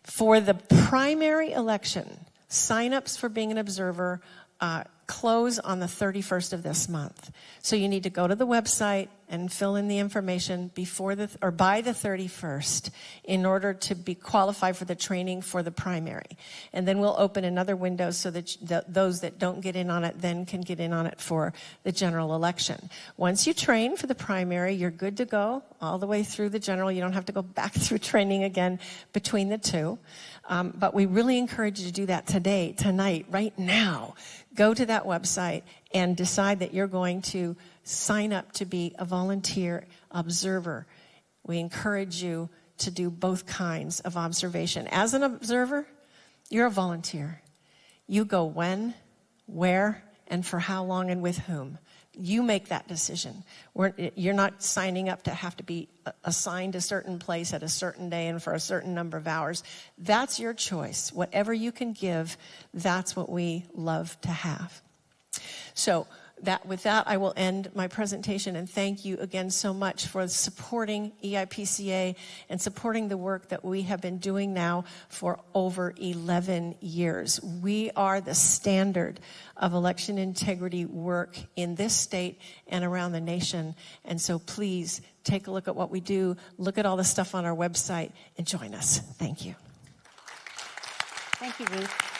For the primary election, sign-ups for being an observer close on the 31st of this month. So you need to go to the website and fill in the information by the 31st in order to be qualified for the training for the primary. And then we'll open another window so that those that don't get in on it then can get in on it for the general election. Once you train for the primary, you're good to go all the way through the general. You don't have to go back through training again between the two. But we really encourage you to do that today, tonight, right now. Go to that website and decide that you're going to sign up to be a volunteer observer. We encourage you to do both kinds of observation. As an observer, you're a volunteer. You go when, where, and for how long and with whom. You make that decision. You're not signing up to have to be assigned a certain place at a certain day and for a certain number of hours. That's your choice. Whatever you can give, that's what we love to have. So with that, I will end my presentation and thank you again so much for supporting EIPCA and supporting the work that we have been doing now for over 11 years. We are the standard of election integrity work in this state and around the nation. And so please take a look at what we do, look at all the stuff on our website, and join us. Thank you. Thank you, Ruth.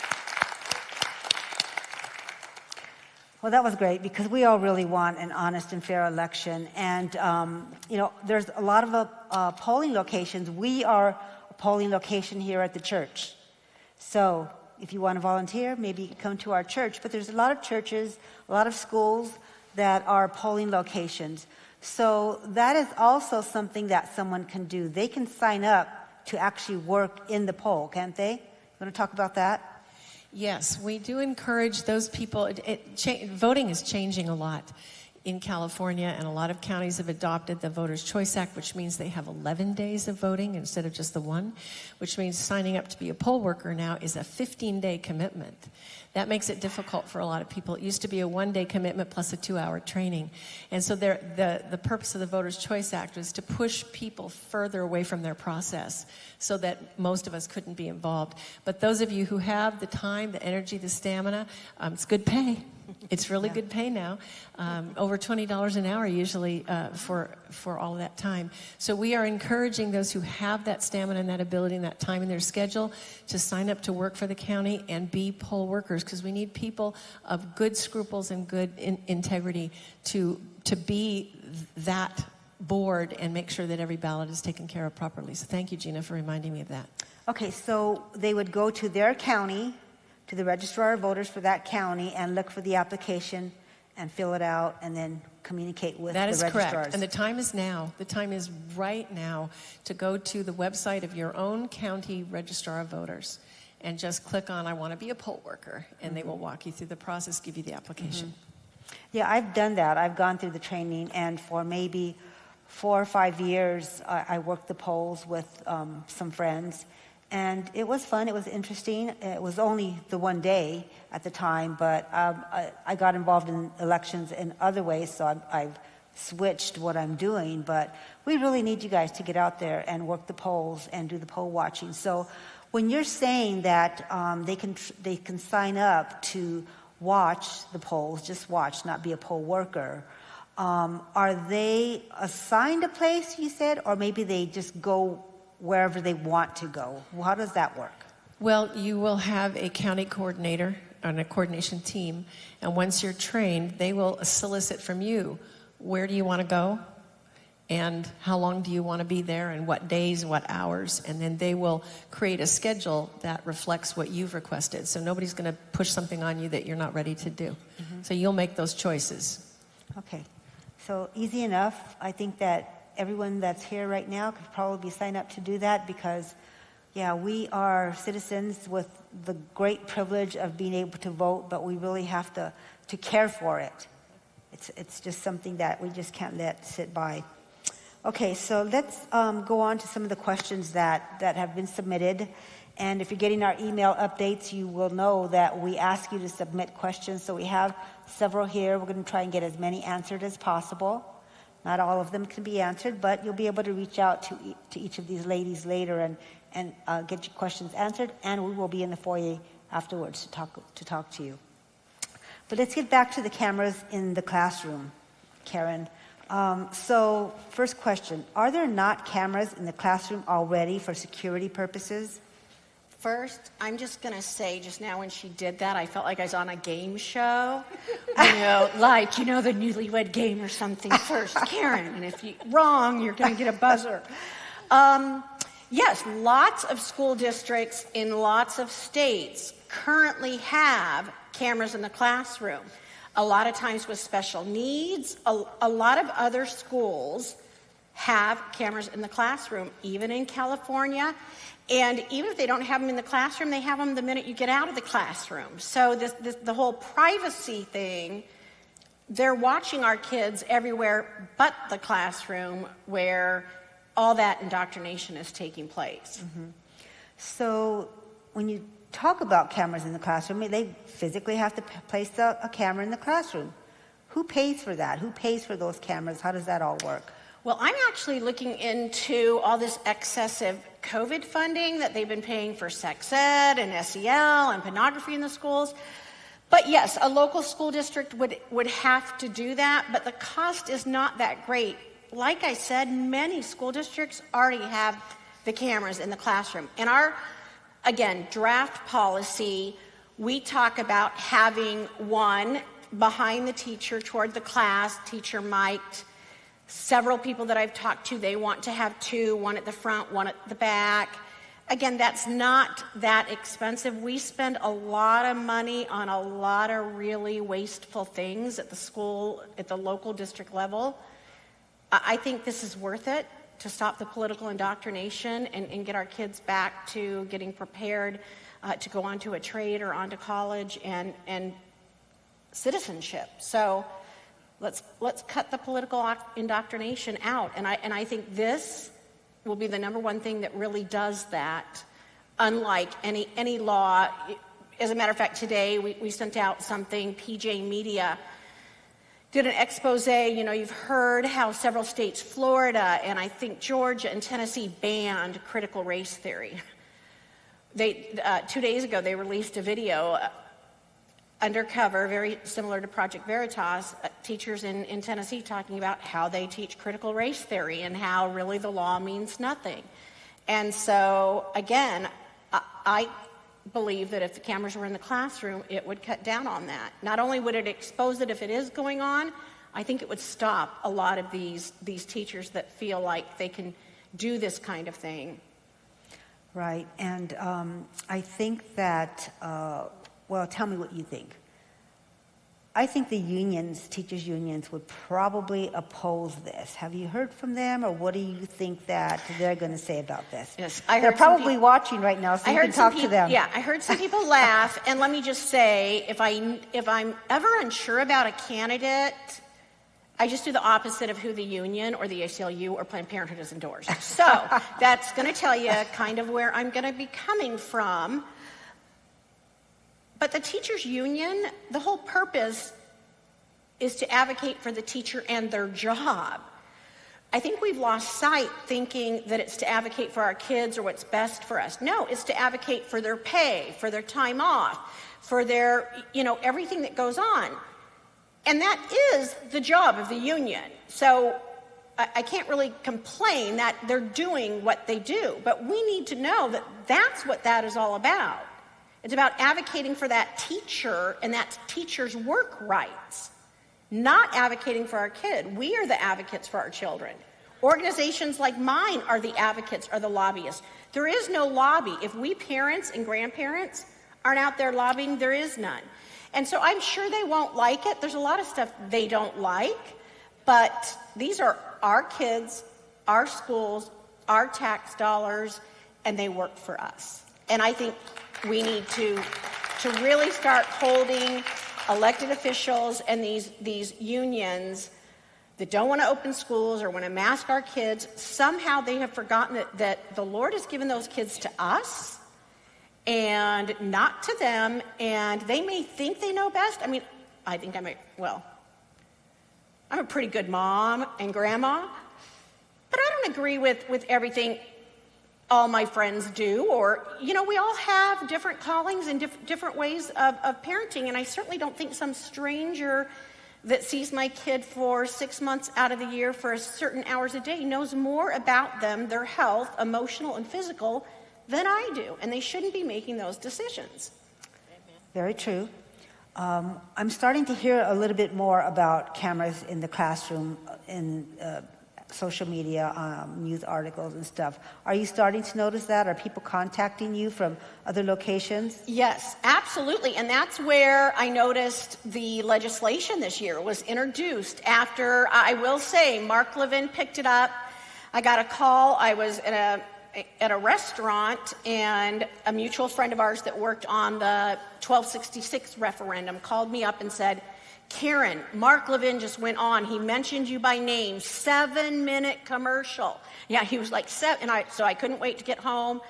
Well, that was great because we all really want an honest and fair election. And, there's a lot of polling locations. We are a polling location here at the church. So if you want to volunteer, maybe you can come to our church. But there's a lot of churches, a lot of schools that are polling locations. So that is also something that someone can do. They can sign up to actually work in the poll, can't they? You want to talk about that? Yes, we do encourage those people. Voting is changing a lot in California, and a lot of counties have adopted the Voters' Choice Act, which means they have 11 days of voting instead of just the one, which means signing up to be a poll worker now is a 15-day commitment. That makes it difficult for a lot of people. It used to be a 1-day commitment plus a 2-hour training. And so the purpose of the Voters' Choice Act was to push people further away from their process so that most of us couldn't be involved. But those of you who have the time, the energy, the stamina, it's good pay. It's really good pay now, over $20 an hour usually for all that time. So we are encouraging those who have that stamina and that ability and that time in their schedule to sign up to work for the county and be poll workers, because we need people of good scruples and good integrity to be that board and make sure that every ballot is taken care of properly. So thank you, Gina, for reminding me of that. Okay, so they would go to their county, to the registrar of voters for that county, and look for the application and fill it out and then communicate with the registrars. That is correct. And the time is now. The time is right now to go to the website of your own county registrar of voters and just click on, I want to be a poll worker, and they will walk you through the process, give you the application. Yeah, I've done that. I've gone through the training, and for maybe 4 or 5 years, I worked the polls with some friends. And it was fun. It was interesting. It was only the 1 day at the time, but I got involved in elections in other ways, so I've switched what I'm doing. But we really need you guys to get out there and work the polls and do the poll watching. So when you're saying that they can sign up to watch the polls, just watch, not be a poll worker, are they assigned a place, you said, or maybe they just go wherever they want to go? How does that work? Well, you will have a county coordinator and a coordination team, and once you're trained, they will solicit from you, where do you want to go, and how long do you want to be there, and what days, what hours, and then they will create a schedule that reflects what you've requested. So nobody's going to push something on you that you're not ready to do. So you'll make those choices. Okay, so easy enough. I think that everyone that's here right now could probably sign up to do that because Yeah, we are citizens with the great privilege of being able to vote, but we really have to care for it. It's just something that we just can't let sit by. Okay, so let's go on to some of the questions that have been submitted. And if you're getting our email updates, you will know that we ask you to submit questions. So we have several here. We're going to try and get as many answered as possible. Not all of them can be answered, but you'll be able to reach out to each of these ladies later and get your questions answered. And we will be in the foyer afterwards to talk to you. But let's get back to the cameras in the classroom, Karen. So first question, are there not cameras in the classroom already for security purposes? First, I'm just going to say, just now when she did that, I felt like I was on a game show. Like, the newlywed game or something first, Karen. And if you're wrong, you're going to get a buzzer. Yes, lots of school districts in lots of states currently have cameras in the classroom. A lot of times with special needs, a lot of other schools have cameras in the classroom, even in California. And even if they don't have them in the classroom, they have them the minute you get out of the classroom. So the whole privacy thing, they're watching our kids everywhere but the classroom where all that indoctrination is taking place. Mm-hmm. So when you talk about cameras in the classroom, they physically have to place a camera in the classroom. Who pays for that? Who pays for those cameras? How does that all work? Well, I'm actually looking into all this excessive COVID funding that they've been paying for sex ed and SEL and pornography in the schools. But yes, a local school district would have to do that, but the cost is not that great. Like I said, many school districts already have the cameras in the classroom. In our, again, draft policy, we talk about having one behind the teacher toward the class, teacher mic'd. Several people that I've talked to, they want to have two, one at the front, one at the back. Again, that's not that expensive. We spend a lot of money on a lot of really wasteful things at the school, at the local district level. I think this is worth it to stop the political indoctrination and get our kids back to getting prepared to go on to a trade or on to college and citizenship. So let's cut the political indoctrination out. And I think this will be the number one thing that really does that, unlike any law. As a matter of fact, today we sent out something, PJ Media did an expose. You've heard how several states, Florida and I think Georgia and Tennessee, banned critical race theory. 2 days ago, they released a video undercover, very similar to Project Veritas, teachers in Tennessee talking about how they teach critical race theory and how really the law means nothing. And so, again, I believe that if the cameras were in the classroom, it would cut down on that. Not only would it expose it if it is going on, I think it would stop a lot of these teachers that feel like they can do this kind of thing. Right, and I think that, well, tell me what you think. I think the unions, teachers' unions, would probably oppose this. Have you heard from them, or what do you think that they're going to say about this? Yes, they're probably watching right now, so you can talk to them. Yeah, I heard some people laugh, and let me just say, if I'm ever unsure about a candidate, I just do the opposite of who the union or the ACLU or Planned Parenthood has endorsed. So that's going to tell you kind of where I'm going to be coming from. But the teachers' union, the whole purpose is to advocate for the teacher and their job. I think we've lost sight thinking that it's to advocate for our kids or what's best for us. No, it's to advocate for their pay, for their time off, for their, everything that goes on. And that is the job of the union. So I can't really complain that they're doing what they do, but we need to know that that's what that is all about. It's about advocating for that teacher and that teacher's work rights, not advocating for our kid. We are the advocates for our children. Organizations like mine are the advocates, are the lobbyists. There is no lobby. If we parents and grandparents aren't out there lobbying, there is none. And so I'm sure they won't like it. There's a lot of stuff they don't like, but these are our kids, our schools, our tax dollars, and they work for us. And I think we need to really start holding elected officials and these unions that don't want to open schools or want to mask our kids. Somehow they have forgotten that the Lord has given those kids to us and not to them, and they may think they know best. I mean, I think I'm a pretty good mom and grandma, but I don't agree with everything all my friends do, or, we all have different callings and different ways of parenting, and I certainly don't think some stranger that sees my kid for 6 months out of the year for certain hours a day knows more about them, their health, emotional and physical, than I do, and they shouldn't be making those decisions. Very true. I'm starting to hear a little bit more about cameras in the classroom, in social media, news articles and stuff. Are you starting to notice that? Are people contacting you from other locations? Yes, absolutely. And that's where I noticed the legislation this year was introduced after, I will say, Mark Levin picked it up. I got a call. I was at a restaurant, and a mutual friend of ours that worked on the 1266 referendum called me up and said, Karen, Mark Levin just went on. He mentioned you by name. 7-minute commercial. Yeah, he was like 7, so I couldn't wait to get home,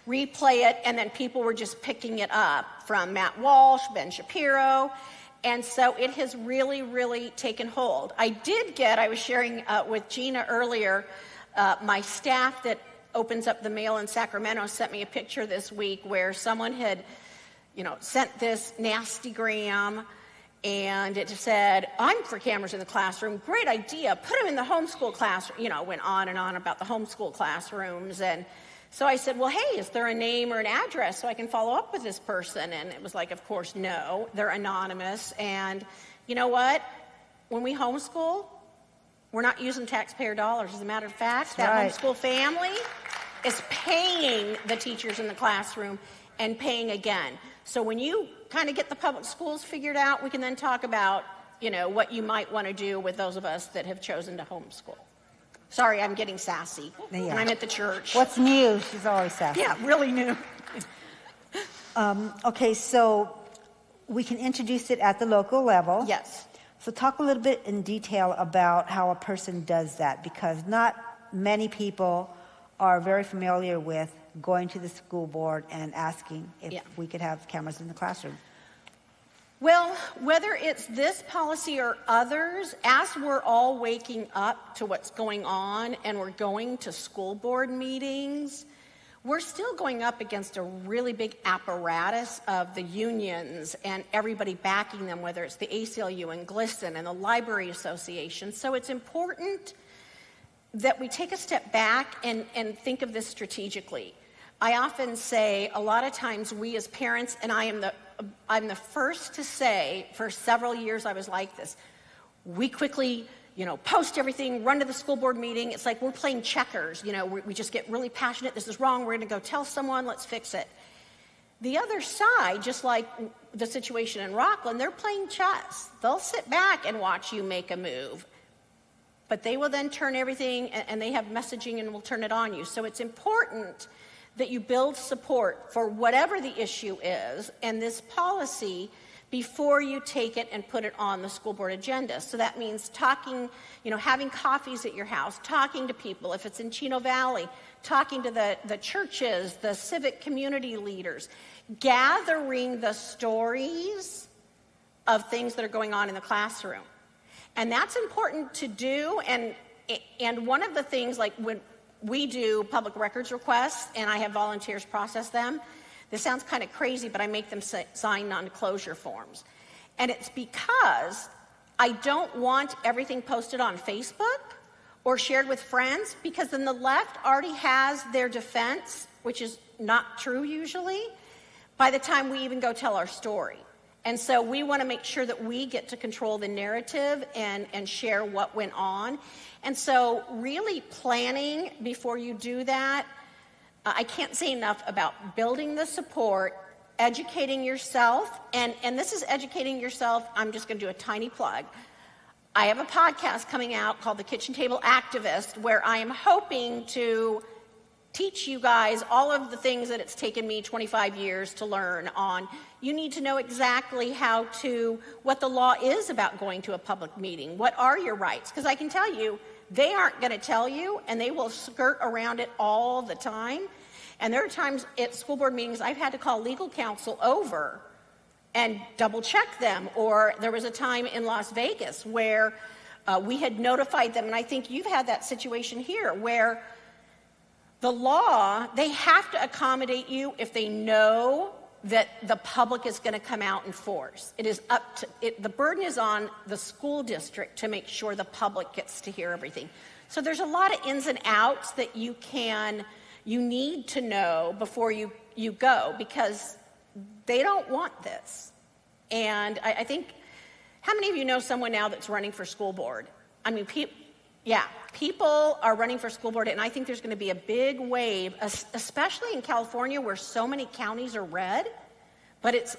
replay it, and then people were just picking it up from Matt Walsh, Ben Shapiro, and so it has really, really taken hold. I was sharing with Gina earlier, my staff that opens up the mail in Sacramento sent me a picture this week where someone had, sent this nastygram. And it said, I'm for cameras in the classroom. Great idea. Put them in the homeschool classroom. Went on and on about the homeschool classrooms. And so I said, well, hey, is there a name or an address so I can follow up with this person? And it was like, of course, no. They're anonymous. And you know what? When we homeschool, we're not using taxpayer dollars. As a matter of fact, that homeschool family is paying the teachers in the classroom and paying again. So when you kind of get the public schools figured out, we can then talk about, what you might want to do with those of us that have chosen to homeschool. Sorry, I'm getting sassy. Yeah. And I'm at the church. What's new? She's always sassy. Yeah, really new. Okay, so we can introduce it at the local level. Yes. So talk a little bit in detail about how a person does that, because not many people are very familiar with going to the school board and asking if we could have cameras in the classroom. Well, whether it's this policy or others, as we're all waking up to what's going on and we're going to school board meetings, we're still going up against a really big apparatus of the unions and everybody backing them, whether it's the ACLU and GLSEN and the Library Association. So it's important that we take a step back and think of this strategically. I often say, a lot of times we as parents, and I'm the first to say, for several years I was like this, we quickly, post everything, run to the school board meeting. It's like we're playing checkers. We just get really passionate. This is wrong. We're going to go tell someone. Let's fix it. The other side, just like the situation in Rockland, they're playing chess. They'll sit back and watch you make a move. But they will then turn everything, and they have messaging and will turn it on you. So it's important that you build support for whatever the issue is and this policy before you take it and put it on the school board agenda. So that means talking, having coffees at your house, talking to people, if it's in Chino Valley, talking to the churches, the civic community leaders, gathering the stories of things that are going on in the classroom. And that's important to do, and one of the things, like when we do public records requests, and I have volunteers process them. This sounds kind of crazy, but I make them sign non-disclosure forms. And it's because I don't want everything posted on Facebook or shared with friends, because then the left already has their defense, which is not true usually, by the time we even go tell our story. And so we want to make sure that we get to control the narrative and share what went on. And so really planning before you do that, I can't say enough about building the support, educating yourself, and this is educating yourself. I'm just going to do a tiny plug. I have a podcast coming out called The Kitchen Table Activist, where I am hoping to teach you guys all of the things that it's taken me 25 years to learn on. You need to know exactly what the law is about going to a public meeting. What are your rights? Because I can tell you, they aren't going to tell you, and they will skirt around it all the time. And there are times at school board meetings I've had to call legal counsel over and double check them. Or there was a time in Las Vegas where we had notified them, and I think you've had that situation here, where the law, they have to accommodate you if they know that the public is going to come out in force. It is the burden is on the school district to make sure the public gets to hear everything. So there's a lot of ins and outs that you need to know before you go, because they don't want this. And I think, how many of you know someone now that's running for school board? I mean, people are running for school board, and I think there's going to be a big wave, especially in California where so many counties are red, but it's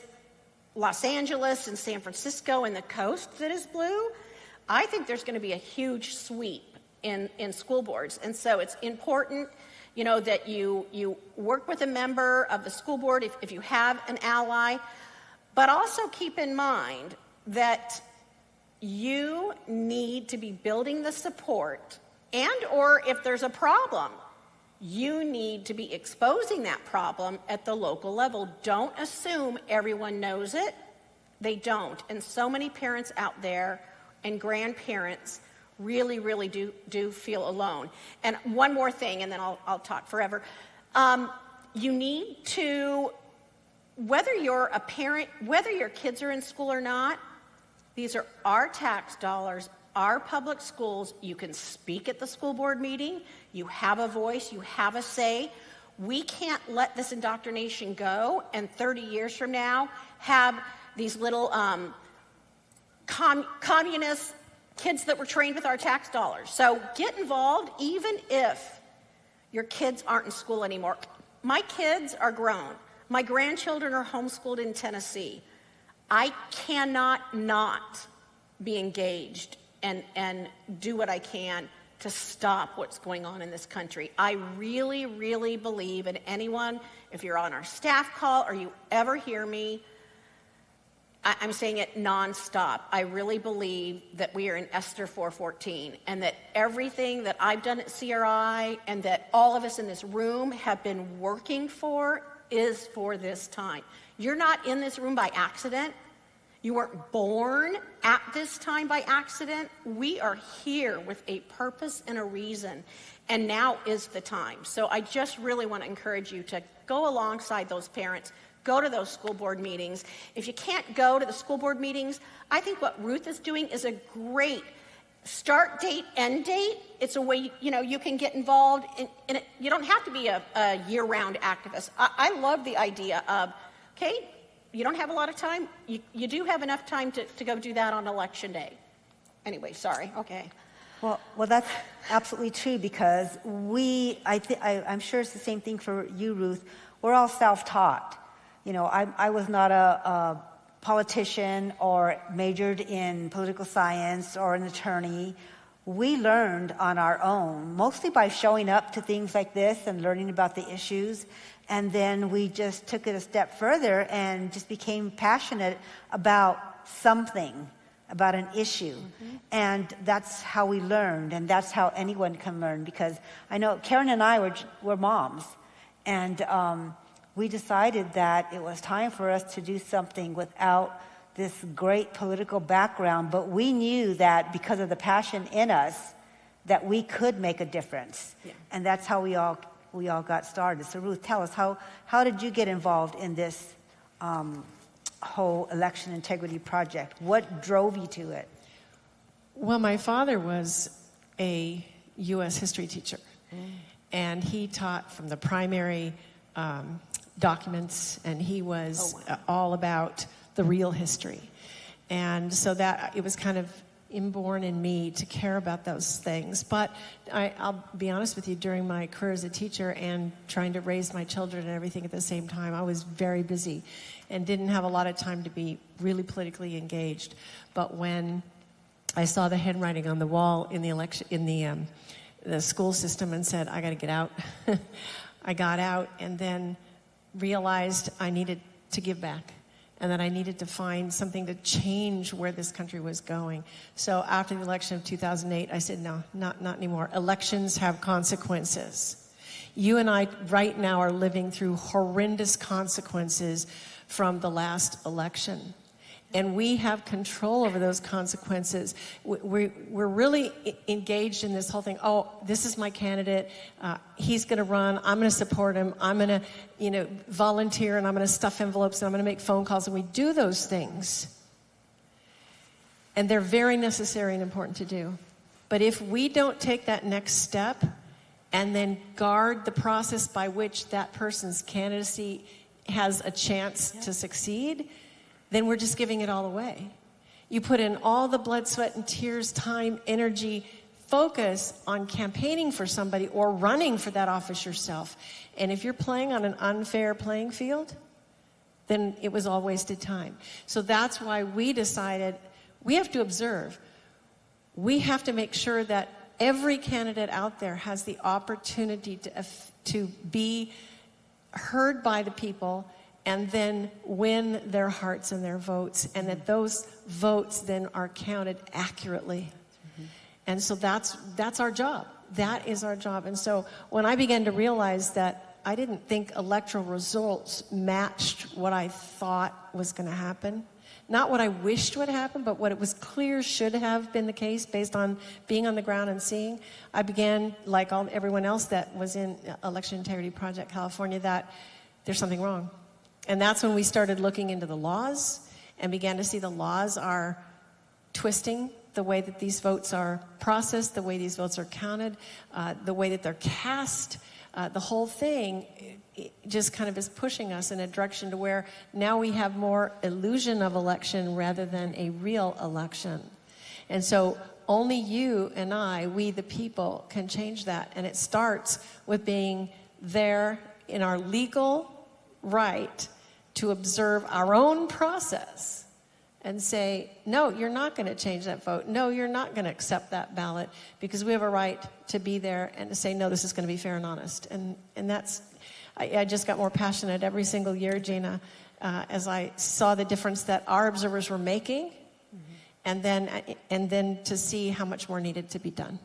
Los Angeles and San Francisco and the coast that is blue. I think there's going to be a huge sweep in school boards. And so it's important, that you work with a member of the school board if you have an ally, but also keep in mind that you need to be building the support, or if there's a problem, you need to be exposing that problem at the local level. Don't assume everyone knows it. They don't. And so many parents out there and grandparents really, really do feel alone. And one more thing, and then I'll talk forever. You need to, whether you're a parent, whether your kids are in school or not, these are our tax dollars, our public schools. You can speak at the school board meeting. You have a voice. You have a say. We can't let this indoctrination go and 30 years from now have these little communist kids that were trained with our tax dollars. So get involved even if your kids aren't in school anymore. My kids are grown. My grandchildren are homeschooled in Tennessee. I cannot not be engaged and do what I can to stop what's going on in this country. I really, really believe, and anyone, if you're on our staff call or you ever hear me, I'm saying it nonstop. I really believe that we are in Esther 4:14, and that everything that I've done at CRI and that all of us in this room have been working for is for this time. You're not in this room by accident. You weren't born at this time by accident. We are here with a purpose and a reason, and now is the time. So I just really want to encourage you to go alongside those parents. Go to those school board meetings. If you can't go to the school board meetings, I think what Ruth is doing is a great start date, end date. It's a way, you can get involved in it. You don't have to be a year-round activist. I love the idea of, okay, you don't have a lot of time. You do have enough time to go do that on election day. Anyway, sorry. Okay. Well, that's absolutely true, because I'm sure it's the same thing for you, Ruth. We're all self-taught. I was not a politician or majored in political science or an attorney. We learned on our own, mostly by showing up to things like this and learning about the issues. And then we just took it a step further and just became passionate about something, about an issue. Mm-hmm. And that's how we learned, and that's how anyone can learn, because I know Karen and I were moms, and we decided that it was time for us to do something without this great political background, but we knew that because of the passion in us, that we could make a difference. Yeah. And that's how we all got started. So Ruth, tell us, how did you get involved in this whole election integrity project? What drove you to it? Well, my father was a U.S. history teacher, and he taught from the primary documents, and he was all about the real history. And so that it was kind of inborn in me to care about those things. But I'll be honest with you, during my career as a teacher and trying to raise my children and everything at the same time, I was very busy and didn't have a lot of time to be really politically engaged. But when I saw the handwriting on the wall in the election, in the school system, and said, I got to get out, I got out and then realized I needed to give back and that I needed to find something to change where this country was going. So after the election of 2008, I said, no, not anymore. Elections have consequences. You and I right now are living through horrendous consequences from the last election. And we have control over those consequences. We're really engaged in this whole thing. Oh, this is my candidate. He's going to run. I'm going to support him. I'm going to, volunteer, and I'm going to stuff envelopes, and I'm going to make phone calls. And we do those things. And they're very necessary and important to do. But if we don't take that next step and then guard the process by which that person's candidacy has a chance to succeed, then we're just giving it all away. You put in all the blood, sweat, and tears, time, energy, focus on campaigning for somebody or running for that office yourself. And if you're playing on an unfair playing field, then it was all wasted time. So that's why we decided we have to observe. We have to make sure that every candidate out there has the opportunity to be heard by the people and then win their hearts and their votes, and that those votes then are counted accurately. And so that's our job. That is our job. And so when I began to realize that I didn't think electoral results matched what I thought was going to happen, not what I wished would happen, but what it was clear should have been the case based on being on the ground and seeing, I began, like everyone else that was in Election Integrity Project California, that there's something wrong. And that's when we started looking into the laws and began to see the laws are twisting the way that these votes are processed, the way these votes are counted, the way that they're cast. The whole thing just kind of is pushing us in a direction to where now we have more illusion of election rather than a real election. And so only you and I, we the people, can change that. And it starts with being there in our legal right to observe our own process and say, no, you're not going to change that vote. No, you're not going to accept that ballot, because we have a right to be there and to say, no, this is going to be fair and honest. And that's, I just got more passionate every single year, Gina, as I saw the difference that our observers were making, and then to see how much more needed to be done.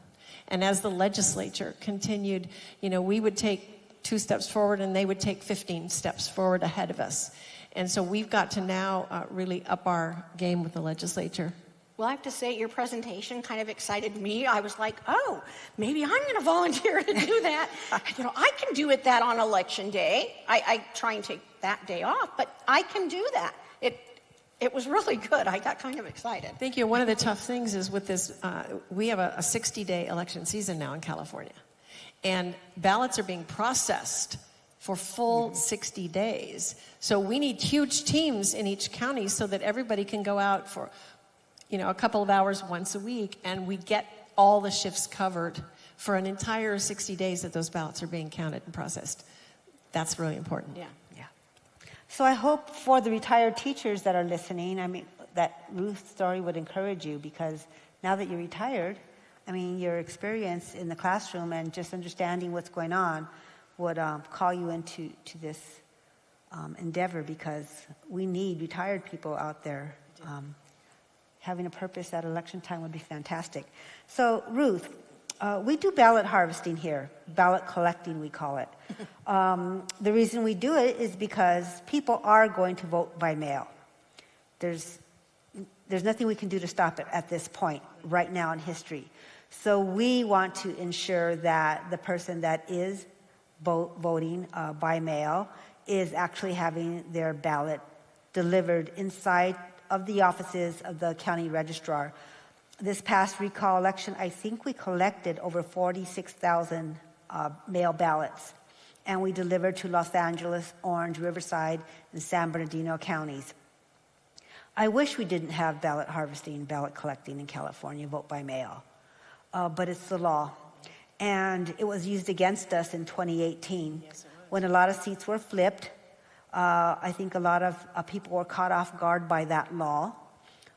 And as the legislature continued, we would take 2 steps forward and they would take 15 steps forward ahead of us. And so we've got to now really up our game with the legislature. Well, I have to say, your presentation kind of excited me. I was like, oh, maybe I'm going to volunteer to do that. I can do that on election day. I try and take that day off, but I can do that. It was really good. I got kind of excited. Thank you. One of the tough things is with this, we have a 60-day election season now in California. And ballots are being processed for full 60 days. So we need huge teams in each county so that everybody can go out for, a couple of hours once a week, and we get all the shifts covered for an entire 60 days that those ballots are being counted and processed. That's really important. Yeah. So I hope for the retired teachers that are listening, that Ruth's story would encourage you, because now that you're retired, your experience in the classroom and just understanding what's going on would call you into this endeavor, because we need retired people out there. Having a purpose at election time would be fantastic. So, Ruth, we do ballot harvesting here, ballot collecting, we call it. The reason we do it is because people are going to vote by mail. There's nothing we can do to stop it at this point, right now in history. So we want to ensure that the person that is voting by mail is actually having their ballot delivered inside of the offices of the county registrar. This past recall election, I think we collected over 46,000 mail ballots, and we delivered to Los Angeles, Orange, Riverside, and San Bernardino counties. I wish we didn't have ballot harvesting, ballot collecting in California, vote by mail, but it's the law. And it was used against us in 2018 when a lot of seats were flipped. I think a lot of people were caught off guard by that law.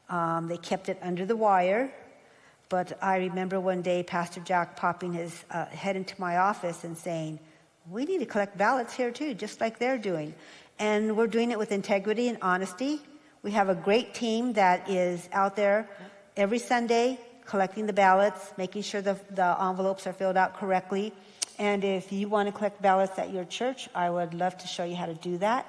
They kept it under the wire. But I remember one day Pastor Jack popping his head into my office and saying, we need to collect ballots here too, just like they're doing. And we're doing it with integrity and honesty. We have a great team that is out there every Sunday collecting the ballots, making sure the envelopes are filled out correctly. And if you want to collect ballots at your church, I would love to show you how to do that.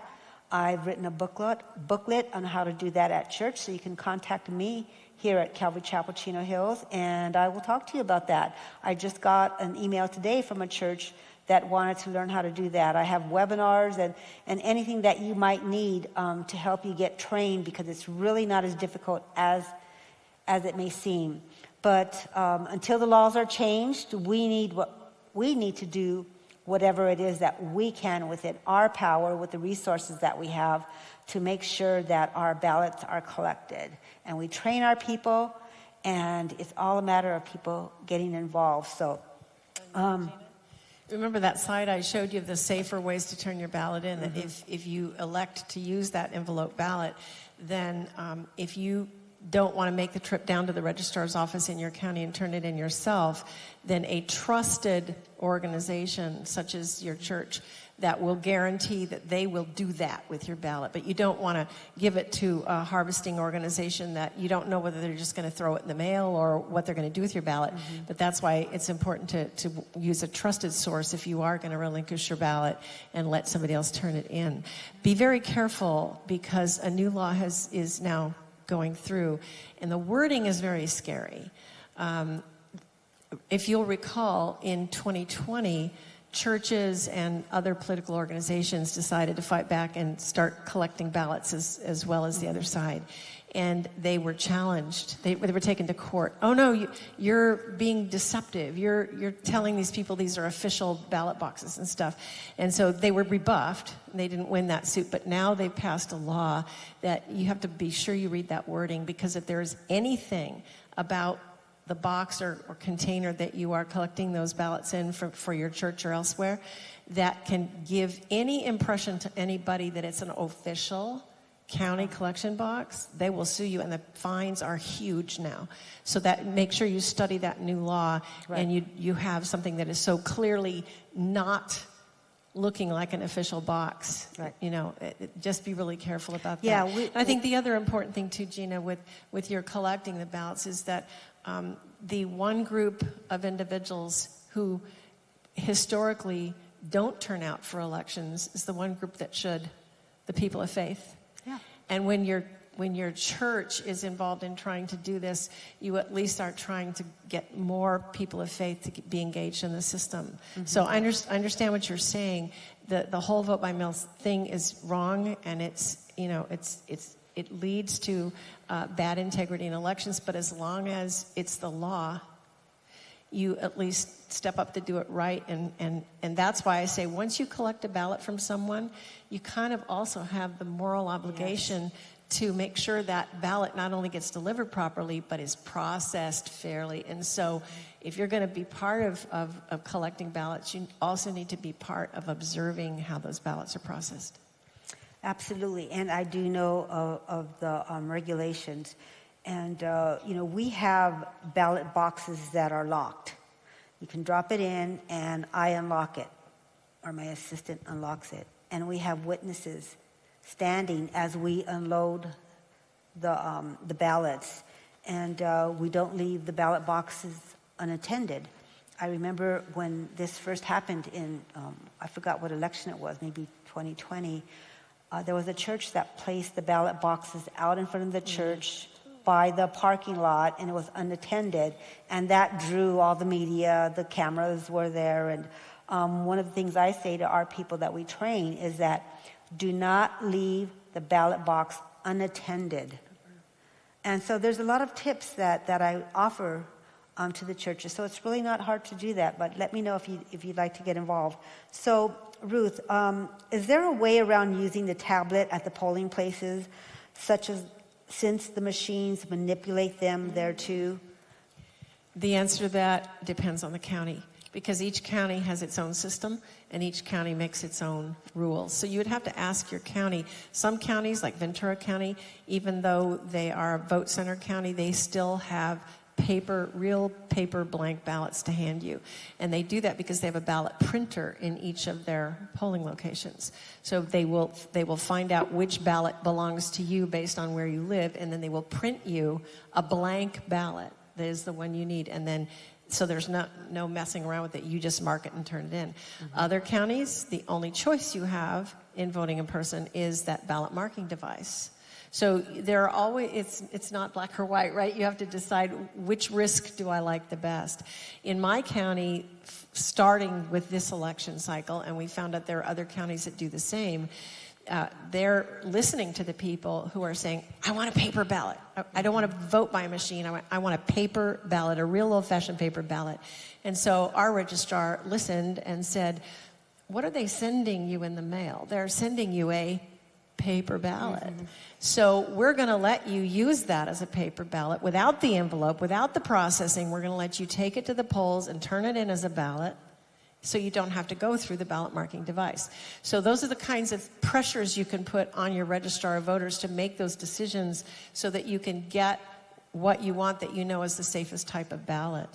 I've written a booklet on how to do that at church, so you can contact me here at Calvary Chapel, Chino Hills, and I will talk to you about that. I just got an email today from a church that wanted to learn how to do that. I have webinars and anything that you might need to help you get trained, because it's really not as difficult as it may seem. But until the laws are changed, we need to do whatever it is that we can within our power, with the resources that we have, to make sure that our ballots are collected. And we train our people, and it's all a matter of people getting involved. So, remember that slide I showed you of the safer ways to turn your ballot in? That if you elect to use that envelope ballot, then if you don't want to make the trip down to the registrar's office in your county and turn it in yourself, then a trusted organization such as your church that will guarantee that they will do that with your ballot. But you don't want to give it to a harvesting organization that you don't know whether they're just going to throw it in the mail or what they're going to do with your ballot. But that's why it's important to use a trusted source if you are going to relinquish your ballot and let somebody else turn it in. Be very careful, because a new law is now going through, and the wording is very scary. If you'll recall, in 2020, churches and other political organizations decided to fight back and start collecting ballots as well as the other side. And they were challenged. They were taken to court. Oh no, you're being deceptive. You're telling these people these are official ballot boxes and stuff. And so they were rebuffed. They didn't win that suit. But now they've passed a law that you have to be sure you read that wording, because if there's anything about the box or container that you are collecting those ballots in for your church or elsewhere, that can give any impression to anybody that it's an official county collection box, they will sue you, and the fines are huge now. So that make sure you study that new law, and you have something that is so clearly not looking like an official box. Right. You know, just be really careful about that. Yeah, I think the other important thing too, Gina, with your collecting the ballots is that the one group of individuals who historically don't turn out for elections is the one group that should, the people of faith. Yeah. And when your church is involved in trying to do this, you at least are trying to get more people of faith to be engaged in the system. So I understand what you're saying. The whole vote by mail thing is wrong, and it leads to bad integrity in elections. But as long as it's the law, you at least step up to do it right. And that's why I say once you collect a ballot from someone, you kind of also have the moral obligation to make sure that ballot not only gets delivered properly, but is processed fairly. And so if you're going to be part of collecting ballots, you also need to be part of observing how those ballots are processed. Absolutely, and I do know of the regulations. And, we have ballot boxes that are locked. You can drop it in, and I unlock it, or my assistant unlocks it. And we have witnesses standing as we unload the ballots. And we don't leave the ballot boxes unattended. I remember when this first happened in, I forgot what election it was, maybe 2020, there was a church that placed the ballot boxes out in front of the church by the parking lot, and it was unattended, and that drew all the media. The cameras were there, and one of the things I say to our people that we train is that do not leave the ballot box unattended. And so there's a lot of tips that I offer to the churches, so it's really not hard to do that, but let me know if you'd like to get involved. So Ruth, is there a way around using the tablet at the polling places, since the machines manipulate them there too? The answer to that depends on the county, because each county has its own system and each county makes its own rules. So you would have to ask your county. Some counties, like Ventura County, even though they are a vote center county, they still have real paper blank ballots to hand you. And they do that because they have a ballot printer in each of their polling locations. So they will find out which ballot belongs to you based on where you live, and then they will print you a blank ballot that is the one you need. And then, so there's no messing around with it. You just mark it and turn it in. Other counties, the only choice you have in voting in person is that ballot marking device. So there are always, it's not black or white, right? You have to decide which risk do I like the best. In my county, starting with this election cycle, and we found out there are other counties that do the same, they're listening to the people who are saying, I want a paper ballot. I don't want to vote by a machine. I want a paper ballot, a real old-fashioned paper ballot. And so our registrar listened and said, what are they sending you in the mail? They're sending you a paper ballot. So we're going to let you use that as a paper ballot without the envelope, without the processing. We're going to let you take it to the polls and turn it in as a ballot so you don't have to go through the ballot marking device. So those are the kinds of pressures you can put on your registrar of voters to make those decisions so that you can get what you want that you know is the safest type of ballot.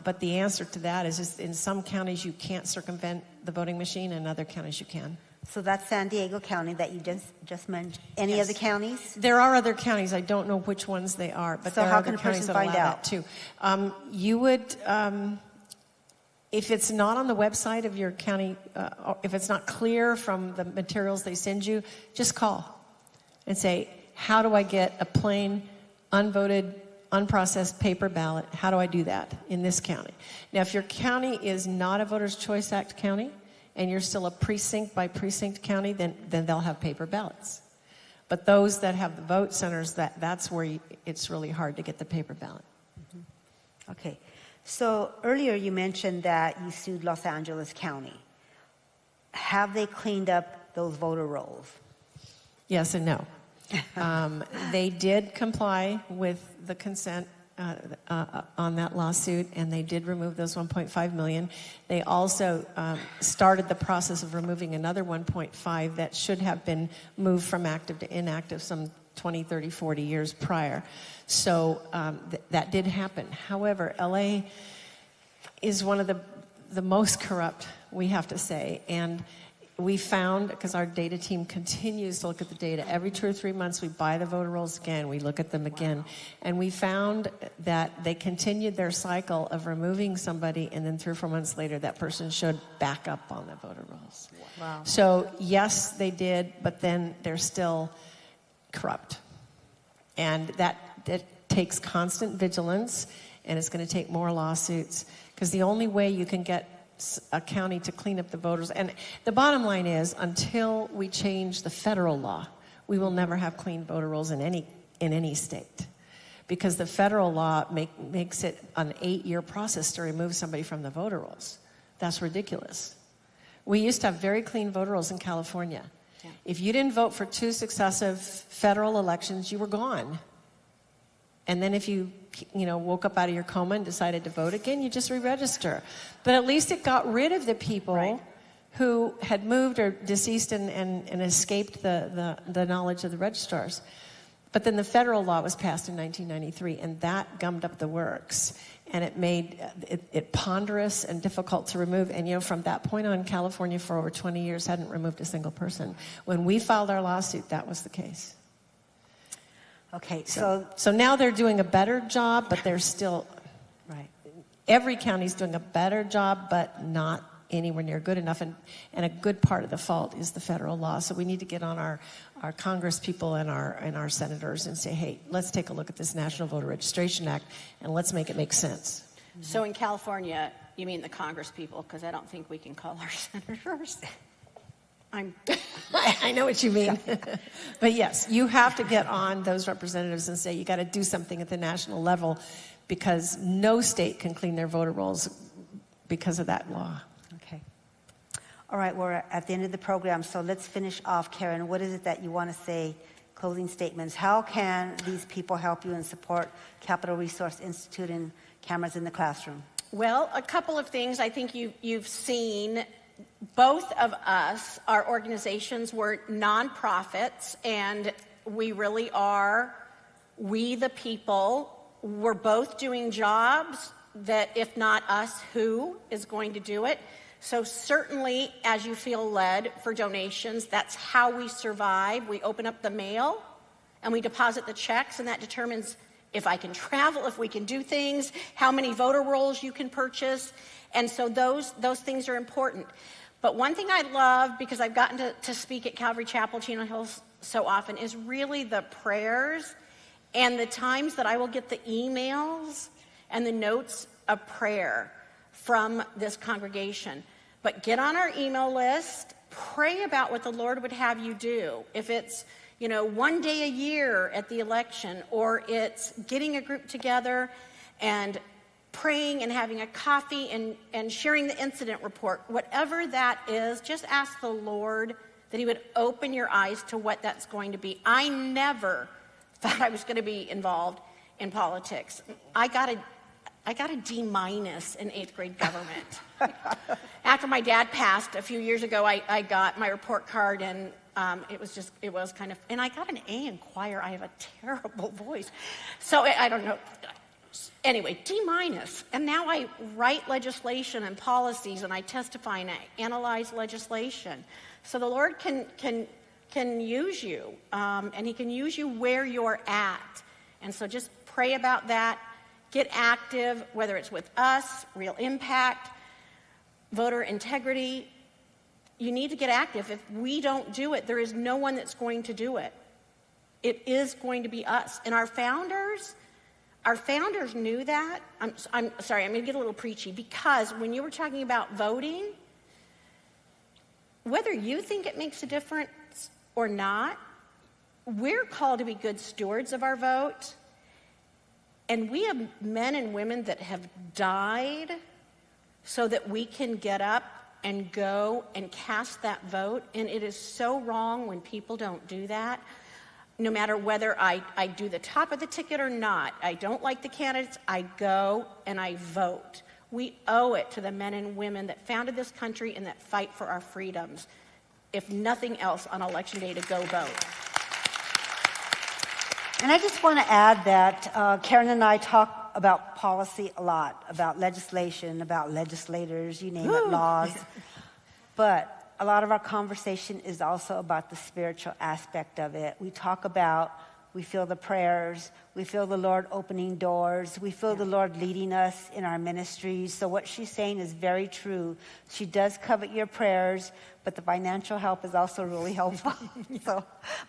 But the answer to that is in some counties you can't circumvent the voting machine, and other counties you can. So that's San Diego County that you just mentioned. Any other counties? There are other counties. I don't know which ones they are, but So there are how other can a counties person that find allow out? that too. You would, if it's not on the website of your county, if it's not clear from the materials they send you, just call and say, how do I get a plain, unvoted, unprocessed paper ballot? How do I do that in this county? Now, if your county is not a Voters' Choice Act county, and you're still a precinct by precinct county, then they'll have paper ballots. But those that have the vote centers, that's where it's really hard to get the paper ballot. Okay. So earlier you mentioned that you sued Los Angeles County. Have they cleaned up those voter rolls? Yes and no. They did comply with the consent on that lawsuit, and they did remove those 1.5 million. They also started the process of removing another 1.5 that should have been moved from active to inactive some 20, 30, 40 years prior. So that did happen. However, LA is one of the most corrupt, we have to say, and we found, because our data team continues to look at the data, every 2 or 3 months we buy the voter rolls again, we look at them again, and we found that they continued their cycle of removing somebody, and then 3 or 4 months later that person showed back up on the voter rolls. Wow. So yes, they did, but then they're still corrupt. And that takes constant vigilance, and it's going to take more lawsuits, because the only way you can get a county to clean up the voters, and the bottom line is, until we change the federal law, we will never have clean voter rolls in any state, because the federal law makes it an 8-year process to remove somebody from the voter rolls. That's ridiculous. We used to have very clean voter rolls in California. Yeah. If you didn't vote for 2 successive federal elections, you were gone. And then if you woke up out of your coma and decided to vote again, you just re-register. But at least it got rid of the people who had moved or deceased and escaped the knowledge of the registrars. But then the federal law was passed in 1993, and that gummed up the works. And it made it ponderous and difficult to remove. And, from that point on, California for over 20 years hadn't removed a single person. When we filed our lawsuit, that was the case. Okay, so now they're doing a better job, but they're still, right. Every county's doing a better job, but not anywhere near good enough. And a good part of the fault is the federal law. So we need to get on our Congress people and our senators and say, hey, let's take a look at this National Voter Registration Act, and let's make it make sense. So in California, you mean the Congress people, because I don't think we can call our senators. I know what you mean. But yes, you have to get on those representatives and say you got to do something at the national level, because no state can clean their voter rolls because of that law. Okay. All right, we're at the end of the program, so let's finish off. Karen, what is it that you want to say, closing statements? How can these people help you and support Capital Resource Institute and Cameras in the Classroom? Well, a couple of things. I think you've seen. Both of us, our organizations, were nonprofits, and we really are we the people we're both doing jobs that if not us, who is going to do it? So certainly, as you feel led for donations, that's how we survive. We open up the mail and we deposit the checks, and that determines if I can travel, if we can do things, how many voter rolls you can purchase. And so those things are important. But one thing I love, because I've gotten to speak at Calvary Chapel, Chino Hills so often, is really the prayers and the times that I will get the emails and the notes of prayer from this congregation. But get on our email list, pray about what the Lord would have you do. If it's, one day a year at the election, or it's getting a group together and praying and having a coffee and sharing the incident report, whatever that is, just ask the Lord that he would open your eyes to what that's going to be. I never thought I was going to be involved in politics. I got a D- in 8th grade government. After my dad passed a few years ago, I got my report card, and it was kind of, and I got an A in choir. I have a terrible voice. So I don't know. Anyway, D-. And now I write legislation and policies, and I testify and I analyze legislation. So the Lord can use you, and he can use you where you're at. And so just pray about that. Get active, whether it's with us, Real Impact, voter integrity. You need to get active. If we don't do it, there is no one that's going to do it. It is going to be us. And our founders knew that. I'm sorry, I'm going to get a little preachy, because when you were talking about voting, whether you think it makes a difference or not, we're called to be good stewards of our vote. And we have men and women that have died so that we can get up and go and cast that vote. And it is so wrong when people don't do that. No matter whether I do the top of the ticket or not, I don't like the candidates, I go and I vote. We owe it to the men and women that founded this country and that fight for our freedoms, if nothing else, on Election Day, to go vote. And I just want to add that Karen and I talk about policy a lot, about legislation, about legislators, you name it, laws. But a lot of our conversation is also about the spiritual aspect of it. We talk about, we feel the prayers, we feel the Lord opening doors, we feel the Lord leading us in our ministries. So what she's saying is very true. She does covet your prayers, but the financial help is also really helpful.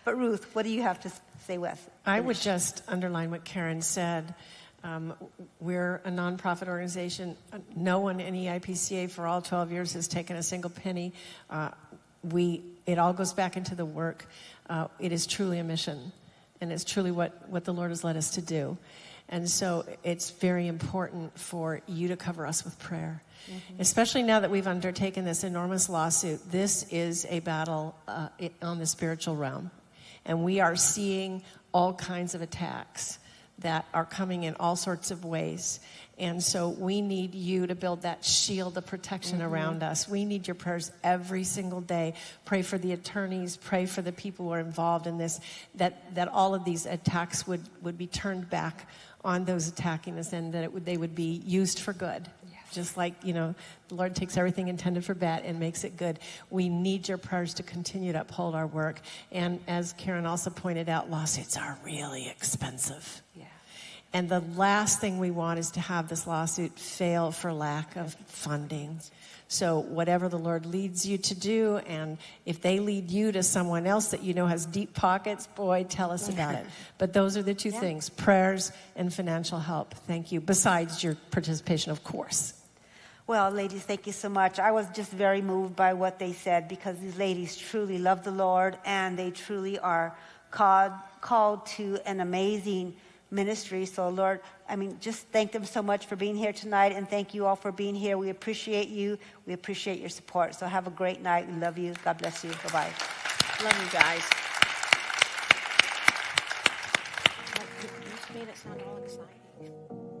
But Ruth, what do you have to say with? I would just underline what Karen said. We're a nonprofit organization. No one in EIPCA for all 12 years has taken a single penny. It all goes back into the work. It is truly a mission, and it's truly what the Lord has led us to do. And so it's very important for you to cover us with prayer. Mm-hmm. Especially now that we've undertaken this enormous lawsuit. This is a battle on the spiritual realm. And we are seeing all kinds of attacks that are coming in all sorts of ways. And so we need you to build that shield of protection around us. We need your prayers every single day. Pray for the attorneys, pray for the people who are involved in this, that all of these attacks would be turned back on those attacking us, and that they would be used for good. Just like, the Lord takes everything intended for bad and makes it good. We need your prayers to continue to uphold our work. And as Karen also pointed out, lawsuits are really expensive. Yeah. And the last thing we want is to have this lawsuit fail for lack of funding. So whatever the Lord leads you to do, and if they lead you to someone else that has deep pockets, boy, tell us about it. But those are the two things, prayers and financial help. Thank you. Besides your participation, of course. Well, ladies, thank you so much. I was just very moved by what they said, because these ladies truly love the Lord, and they truly are called to an amazing ministry. So, Lord, just thank them so much for being here tonight, and thank you all for being here. We appreciate you. We appreciate your support. So have a great night. We love you. God bless you. Bye-bye. Love you guys. You made it sound all exciting.